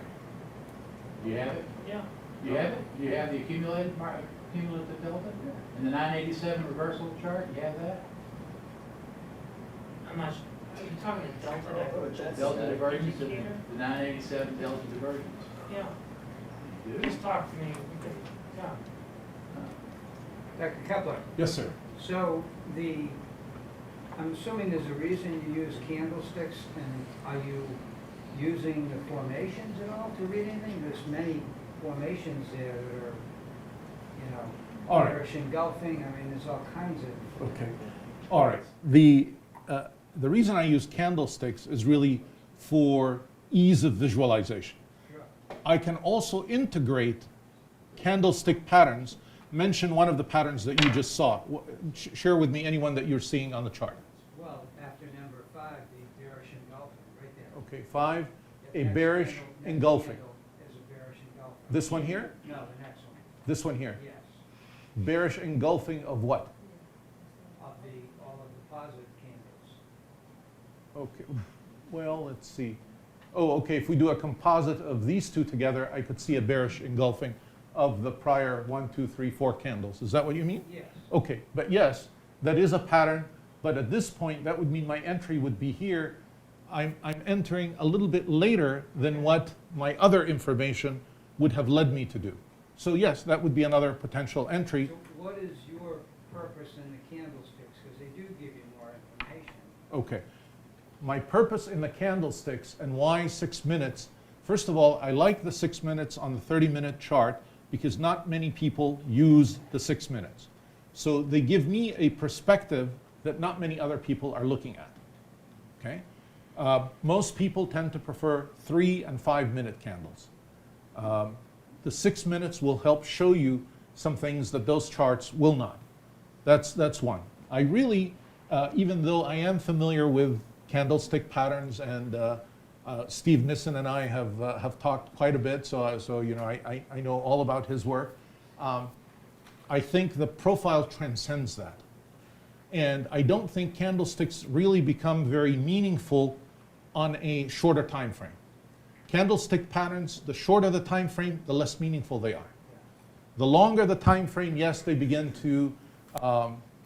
Do you have it? Yeah. Do you have it? Do you have the cumulative delta? And the 987 reversal chart, you have that? I'm not, are you talking a delta divergence? Delta divergence, indicator? the 987 delta divergence. Yeah, You do? just talk to me, we can, yeah. Dr. Kepler, Yes, sir. so I'm assuming there's a reason you use candlesticks, and are you using the formations at all to read anything? There's many formations there that are, All right. bearish engulfing, I mean, there's all kinds of. Okay. All right. The reason I use candlesticks is really for ease of visualization. I can also integrate candlestick patterns. Mention one of the patterns that you just saw. Share with me anyone that you're seeing on the chart. Well, after number 5, the bearish engulfing, right there. Okay, 5, a Next bearish candle- next engulfing. candle is a bearish engulfing. This one here? No, the next one, This one here. yes, Bearish engulfing of what? of all of the positive candles. Okay, well, let's see. Oh, okay, if we do a composite of these two together, I could see a bearish engulfing of the prior 1, 2, 3, 4 candles. Is that what you mean? Yes. Okay, but yes, that is a pattern, but at this point, that would mean my entry would be here. I'm entering a little bit later than what my other information would have led me to do. So yes, that would be another potential entry. So what is your purpose in the candlesticks? Because they do give you more information. Okay. My purpose in the candlesticks and why 6 minutes, first of all, I like the 6 minutes on the 30-minute chart because not many people use the 6 minutes. So they give me a perspective that not many other people are looking at. Okay? Most people tend to prefer 3 and 5-minute candles. The 6 minutes will help show you some things that those charts will not. That's one. I really, even though I am familiar with candlestick patterns, and Steve Nissen and I have talked quite a bit, so I know all about his work. I think the profile transcends that. And I don't think candlesticks really become very meaningful on a shorter time frame. Candlestick patterns, the shorter the time frame, the less meaningful they are. The longer the time frame, yes, they begin to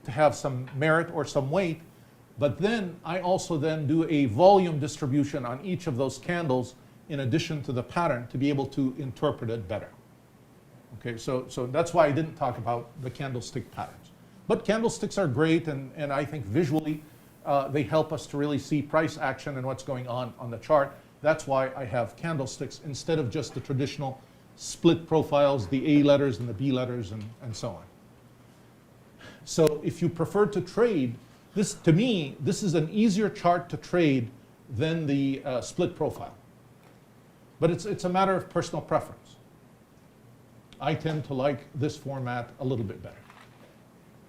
have some merit or some weight, but then I also then do a volume distribution on each of those candles in addition to the pattern to be able to interpret it better. Okay, so that's why I didn't talk about the candlestick patterns. But candlesticks are great, and I think visually they help us to really see price action and what's going on the chart. That's why I have candlesticks instead of just the traditional split profiles, the A letters and the B letters and so on. So if you prefer to trade, this, to me, this is an easier chart to trade than the split profile. But it's a matter of personal preference. I tend to like this format a little bit better.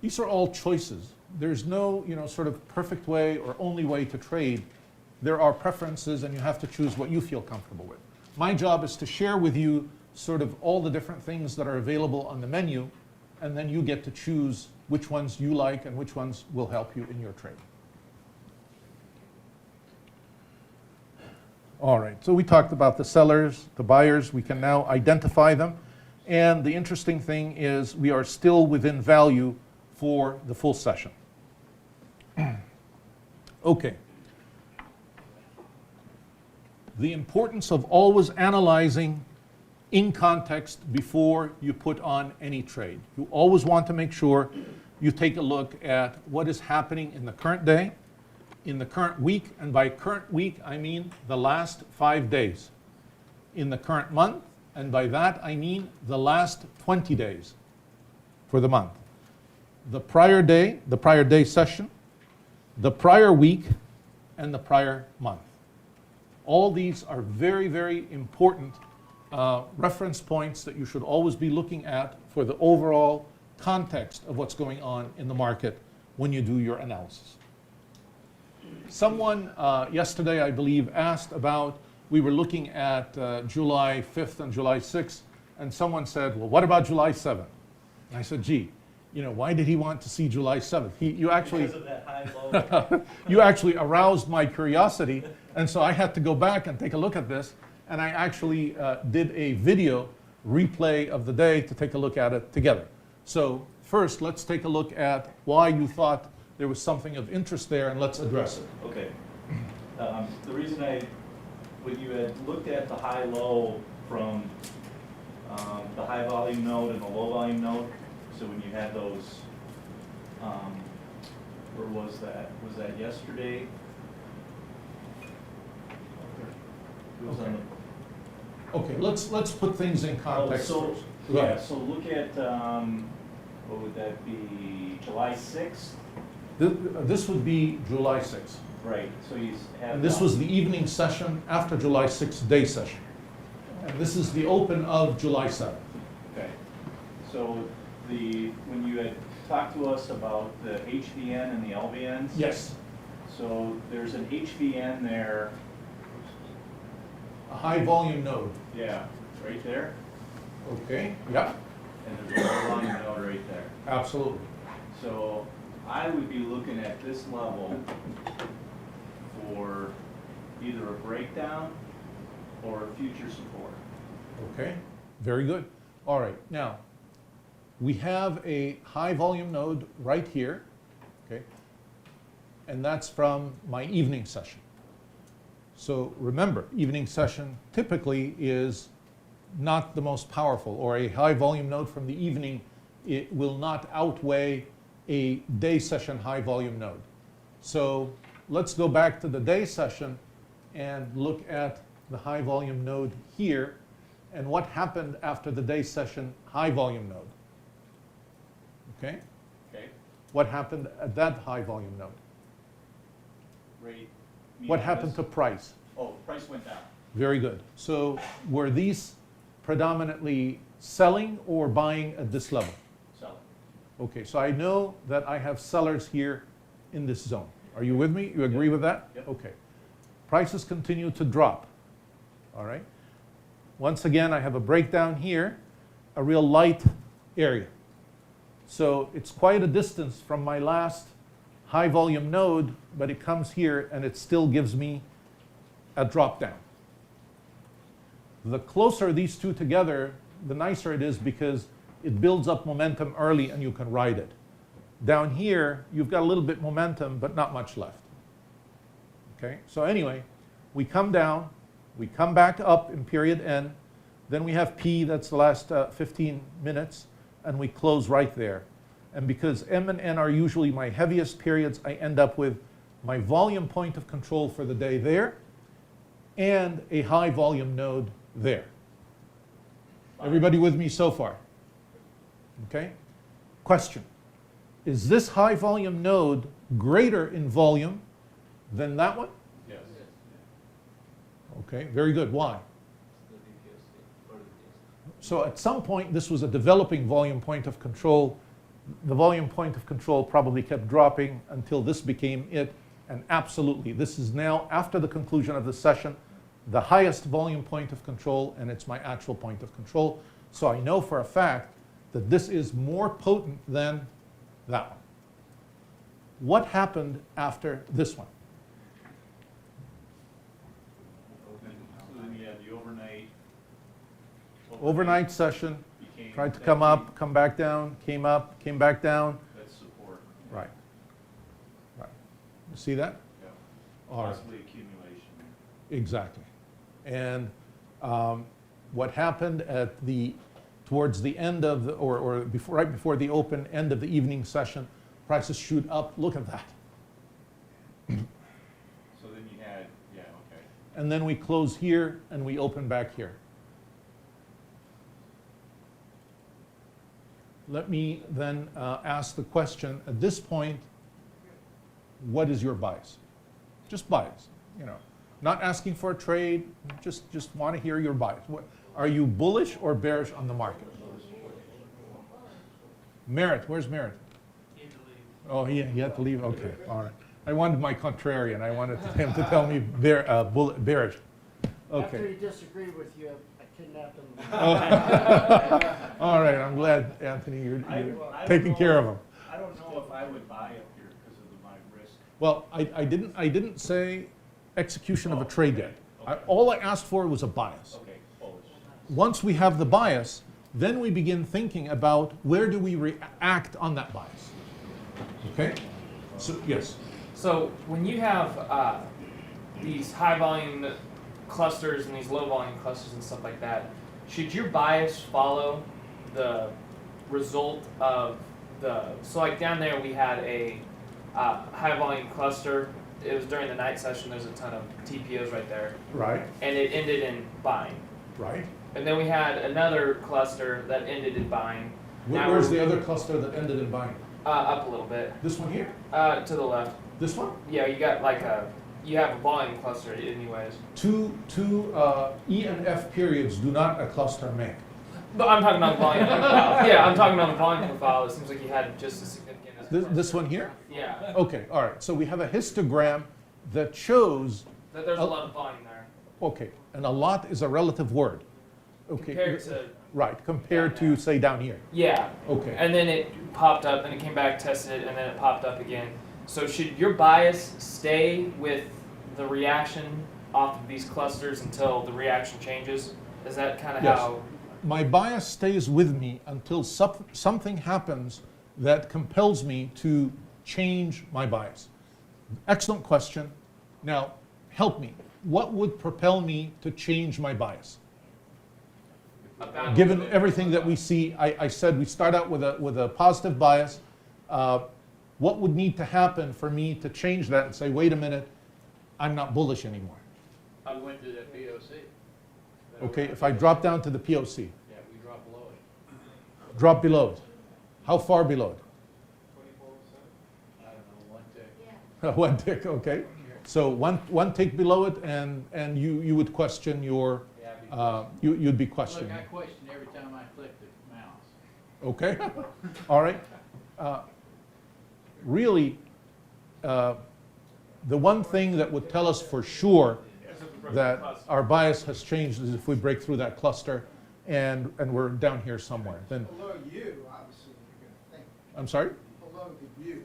These are all choices. There's no, sort of perfect way or only way to trade. There are preferences, and you have to choose what you feel comfortable with. My job is to share with you sort of all the different things that are available on the menu, and then you get to choose which ones you like and which ones will help you in your trade. All right, so we talked about the sellers, the buyers. We can now identify them. And the interesting thing is we are still within value for the full session. Okay. The importance of always analyzing in context before you put on any trade. You always want to make sure you take a look at what is happening in the current day, in the current week, and by current week I mean the last 5 days, in the current month, and by that I mean the last 20 days for the month. The prior day session, the prior week, and the prior month. All these are very, very important reference points that you should always be looking at for the overall context of what's going on in the market when you do your analysis. Someone yesterday, I believe, asked about, we were looking at July 5th and July 6th, and someone said, well, what about July 7th? And I said, gee, why did he want to see July 7th? You actually, Because of that high low. you actually aroused my curiosity, and so I had to go back and take a look at this, and I actually did a video replay of the day to take a look at it together. So first, let's take a look at why you thought there was something of interest there, and let's address it. Okay. The reason when you had looked at the high-low from the high volume node and the low volume node, so when you had those, where was that? Was that yesterday? It was on Okay, let's put things in the, context so, first. Go yeah, ahead. so look at, what would that be, July 6th? This would be July 6th. Right, so you have. And this was the evening session after July 6th day session. And this is the open of July 7th. Okay, so when you had talked to us about the HVN and the LVNs? Yes. So there's an HVN there, A high volume node. yeah, right there, Okay, yeah, and there's a low volume node right there. absolutely. So I would be looking at this level for either a breakdown or a future support. Okay, very good. All right, now, we have a high volume node right here, okay? And that's from my evening session. So remember, evening session typically is not the most powerful, or a high volume node from the evening, it will not outweigh a day session high volume node. So let's go back to the day session and look at the high volume node here and what happened after the day session high volume node. Okay? Okay, What happened at that high volume node? rate. What happened to price? Oh, price went down. Very good. So were these predominantly selling or buying at this level? Selling. Okay, so I know that I have sellers here in this zone. Are you with me? You agree with that? Yep. Okay. Prices continue to drop. All right. Once again, I have a breakdown here, a real light area. So it's quite a distance from my last high volume node, but it comes here and it still gives me a drop down. The closer these two together, the nicer it is because it builds up momentum early and you can ride it. Down here, you've got a little bit momentum, but not much left. Okay, so anyway, we come down, we come back up in period N, then we have P, that's the last 15 minutes, and we close right there. And because M and N are usually my heaviest periods, I end up with my volume point of control for the day there, and a high volume node there. Everybody with me so far? Okay? Question. Is this high volume node greater in volume than that one? Yes. Okay, very good. Why? So at some point, this was a developing volume point of control. The volume point of control probably kept dropping until this became it. And absolutely, this is now, after the conclusion of the session, the highest volume point of control, and it's my actual point of control. So I know for a fact that this is more potent than that one. What happened after this one? So then you had the Overnight session, became tried to that come key. up, come back down, came up, came back down. That's support. Right. Right. You see that? Yeah. All right. Possibly accumulation. Exactly. And what happened at towards the end of the, or before, right before the open end of the evening session, prices shoot up. Look at that. So then you had, yeah, okay. And then we close here and we open back here. Let me then ask the question, at this point, what is your bias? Just bias, you know. Not asking for a trade, just want to hear your bias. Are you bullish or bearish on the market? Merritt, where's Merritt? Oh, he had to leave, okay, all right. I wanted my contrarian, I wanted him to tell me bearish. After Okay. he disagreed with you, I kidnapped him. All right, I'm glad, Anthony, you're I don't taking know care if- of him. I don't know if I would buy up here because of my risk. Well, I didn't say execution of a Oh, trade okay, yet. okay. All I asked for was a bias. Okay, bullish. Once we have the bias, then we begin thinking about where do we react on that bias. Okay? So, yes. So when you have these high volume clusters and these low volume clusters and stuff like that, should your bias follow the result of so like down there we had a high volume cluster. It was during the night session, there's a ton of TPOs right there. Right, And it ended in buying. right. And then we had another cluster that ended in buying. Now Where's we're- the other cluster that ended in buying? Up a little bit. This one here? To the left. This one? Yeah, you got you have a volume cluster anyways. Two E and F periods do not a cluster make. But I'm talking about the volume profile. Yeah, I'm talking about the volume profile. It seems like you had just as significant as This one here? Yeah. Okay, all right. So we have a histogram that shows, That there's a lot of volume there. okay, and a lot is a relative word. Okay. Compared to Right, compared to, say, down here. yeah. Okay. And then it popped up, and it came back, tested it, and then it popped up again. So should your bias stay with the reaction off of these clusters until the reaction changes? Is that kind of Yes. how? My bias stays with me until something happens that compels me to change my bias. Excellent question. Now, help me. What would propel me to change my bias? Given everything that we see, I said we start out with a positive bias. What would need to happen for me to change that and say, wait a minute, I'm not bullish anymore? I went to that POC. Okay, if I drop down to the POC, Yeah, we dropped below it. drop below it. How far below it? 24%? I don't know, one tick. Yeah. One tick, okay. So one tick below it, and you would question your, Yeah, because, you'd be look, questioning. I question every time I click the mouse. Okay, all right. Really, the one thing that would tell us for sure that our bias has changed is if we break through that cluster and we're down here somewhere. Then, Below you, obviously, you're gonna think, I'm sorry? below the you.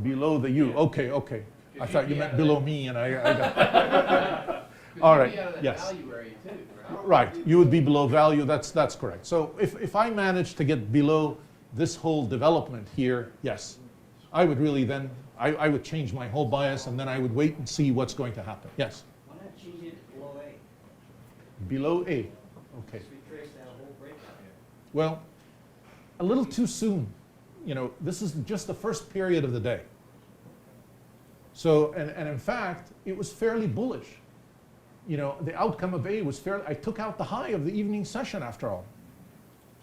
Below the U, okay, okay. I thought you meant below me and I got, All Because right, you'd be out of that yes. value area too, right? Right, you would be below value, that's correct. So if I manage to get below this whole development here, yes, I would really then, I would change my whole bias and then I would wait and see what's going to happen. Yes, Why not change it below A? below A, okay. Just retrace that whole breakout. Well, a little too soon. You know, this is just the first period of the day. So, and in fact, it was fairly bullish. You know, the outcome of A was fair. I took out the high of the evening session after all.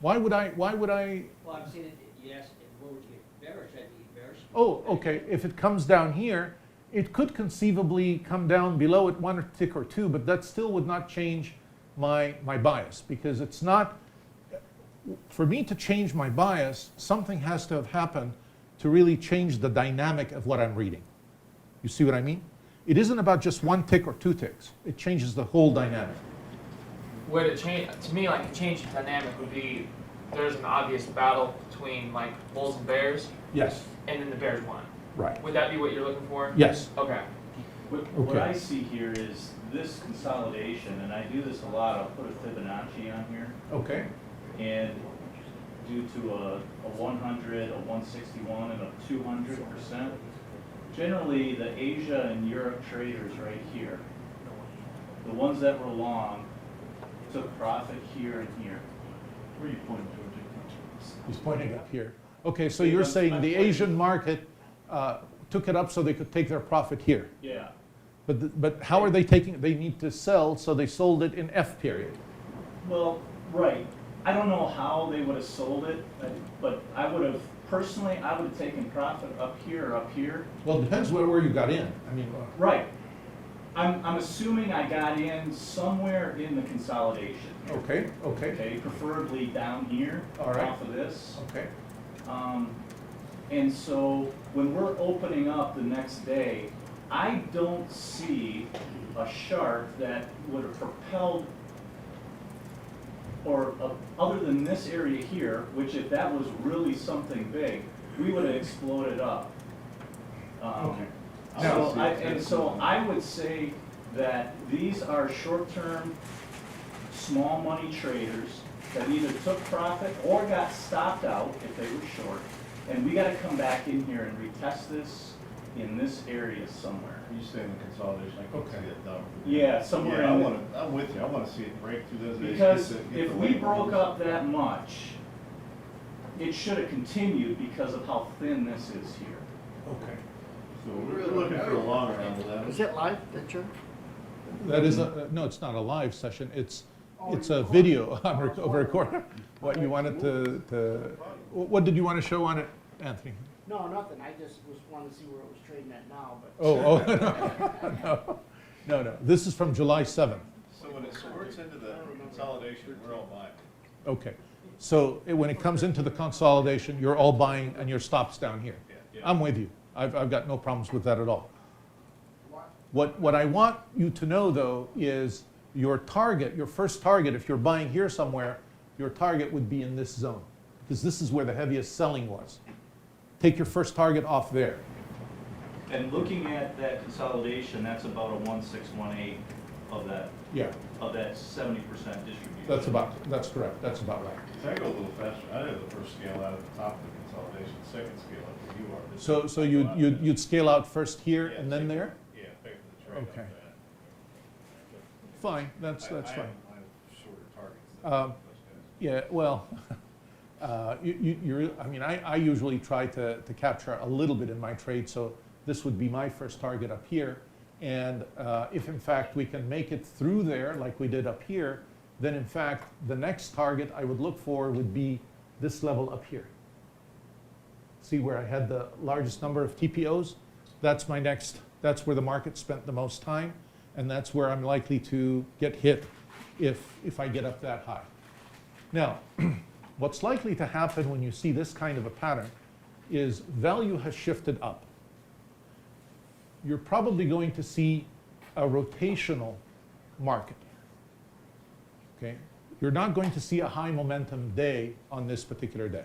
Why would I? Well, I'm saying, yes, what would you get bearish? I'd be bearish. Oh, okay. If it comes down here, it could conceivably come down below it one tick or two, but that still would not change my bias because it's not. For me to change my bias, something has to have happened to really change the dynamic of what I'm reading. You see what I mean? It isn't about just one tick or two ticks. It changes the whole dynamic. Would it change, to me, like a change in dynamic would be, there's an obvious battle between like bulls and bears, Yes. and then the bears won. Right. Would that be what you're looking for? Yes. Okay. What Okay. I see here is this consolidation, and I do this a lot, I'll put a Fibonacci on here, Okay. and due to a 100, a 161, and a 200%, generally the Asia and Europe traders right here, the ones that were long, took profit here and here. Where are you pointing to? He's pointing up here. Okay, so you're saying the Asian market took it up so they could take their profit here. Yeah. But how are they taking it? They need to sell, so they sold it in F period. Well, right. I don't know how they would have sold it, but I would have, personally, I would have taken profit up here or up here. Well, it depends where you got in. I mean, Right. I'm assuming I got in somewhere in the consolidation. okay, okay, Okay, preferably down here, All right. off of this. okay. And so when we're opening up the next day, I don't see a shark that would have propelled, or other than this area here, which if that was really something big, we would have exploded up. Okay. So I would say that these are short-term, small money traders that either took profit or got stopped out if they were short. And we gotta come back in here and retest this in this area somewhere. You say in the consolidation, I can Okay. see it done. Yeah, somewhere Yeah, in the. I'm with you, I wanna see it break through those. edges, Because get the if we weight broke reduced. up that much, it should have continued because of how thin this is here. Okay. So we're looking for a longer run, Eleven. Is it live picture? That is no, it's not a live session. It's Oh, a you're video on of a recorder. What you wanted to what did you want to show on it, Anthony? No, nothing, I just was wanting to see where it was trading at now, but. Oh, no. This is from July 7th. So when it squirts into the consolidation, we're all buying. Okay. So when it comes into the consolidation, you're all buying and your stop's down here. Yeah. I'm with you. I've got no problems with that at all. What I want you to know, though, is your target, your first target, if you're buying here somewhere, your target would be in this zone, because this is where the heaviest selling was. Take your first target off there. And looking at that consolidation, that's about a 1618 of that, Yeah, of that 70% distribution. that's correct. That's about right. So I go a little faster, I have the first scale out at the top of the consolidation, second scale up where you are. This So is go out there. you'd scale out first here Yeah, and then take- there? Yeah, pick the trade Okay. up that. Fine, that's I fine. have shorter targets than Um, those guys. Yeah, well, I mean, I usually try to capture a little bit in my trade, so this would be my first target up here. And if in fact we can make it through there like we did up here, then in fact the next target I would look for would be this level up here. See where I had the largest number of TPOs? That's my next, that's where the market spent the most time, and that's where I'm likely to get hit if I get up that high. Now, what's likely to happen when you see this kind of a pattern is value has shifted up. You're probably going to see a rotational market. Okay? You're not going to see a high momentum day on this particular day.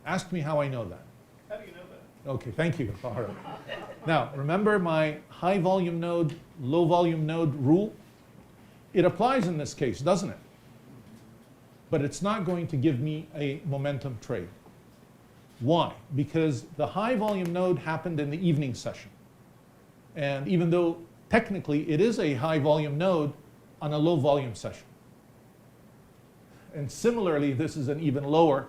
Ask me how I know that. How do you know that? Okay, thank you. All right. Now, remember my high volume node, low volume node rule? It applies in this case, doesn't it? But it's not going to give me a momentum trade. Why? Because the high volume node happened in the evening session. And even though technically it is a high volume node on a low volume session. And similarly, this is an even lower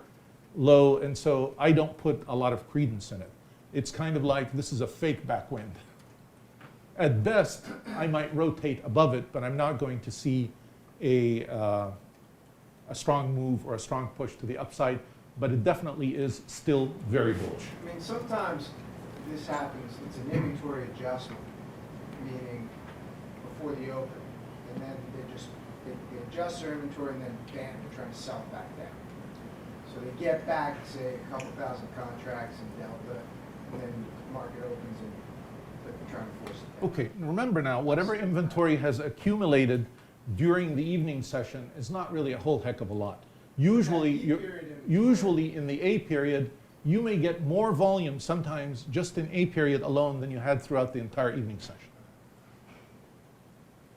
low, and so I don't put a lot of credence in it. It's kind of like this is a fake backwind. At best, I might rotate above it, but I'm not going to see a strong move or a strong push to the upside, but it definitely is still very bullish. I mean, sometimes this happens, it's an inventory adjustment, meaning before the open, and then they adjust their inventory and then bam, they're trying to sell it back down. So they get back, say, a couple thousand contracts in Delta, and then the market opens and they're trying to force it down. Okay, remember now, whatever inventory has accumulated during the evening session is not really a whole heck of a lot. Usually in the A period, you may get more volume sometimes just in A period alone than you had throughout the entire evening session.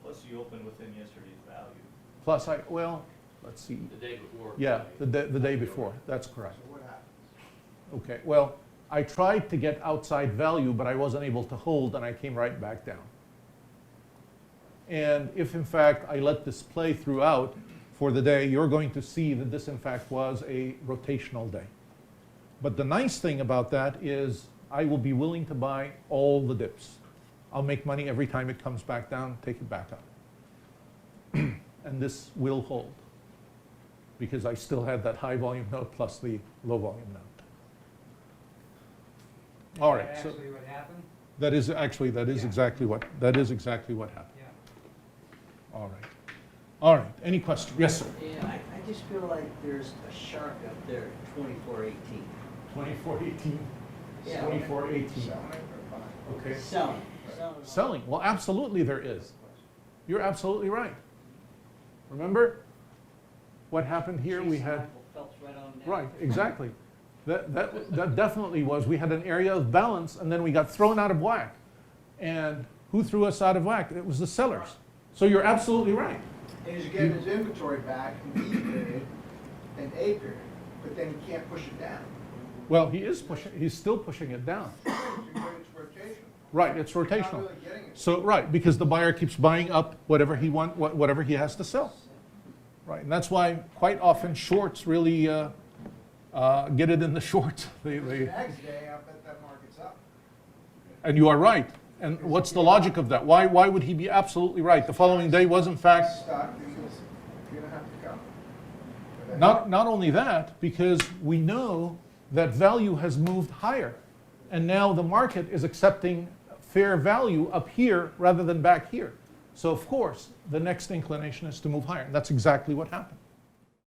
Plus you opened within yesterday's value. Plus, let's see. The day before. Yeah, the day before, that's correct. So what happens? Okay, well, I tried to get outside value, but I wasn't able to hold, and I came right back down. And if, in fact, I let this play throughout for the day, you're going to see that this, in fact, was a rotational day. But the nice thing about that is I will be willing to buy all the dips. I'll make money every time it comes back down, take it back up. And this will hold because I still have that high volume node plus the low volume node. All right, so Actually what happened? that is exactly what happened. Yeah. All right. All right. Any question? Yes, sir. Yeah, I just feel like there's a shark up there at 24.18. 24.18. Yeah. 24.18. Okay. Selling. Selling. Well, absolutely there is. You're absolutely right. Remember what happened here? We had Phelps right on down. right, exactly. That definitely was. We had an area of balance, and then we got thrown out of whack. And who threw us out of whack? It was the sellers. So you're absolutely right. And he's getting his inventory back in B period and A period, but then he can't push it down. Well, he is pushing. He's still pushing it down. But it's rotational. Right, it's You're not rotational. really getting it. So right, because the buyer keeps buying up whatever he whatever he has to sell. Right, and that's why quite often shorts really get it in the shorts. The next day, I bet that market's up. And you are right. And what's the logic of that? Why would he be absolutely right? The following day was in fact Stock is gonna have to come. not only that, because we know that value has moved higher, and now the market is accepting fair value up here rather than back here. So of course, the next inclination is to move higher. And that's exactly what happened.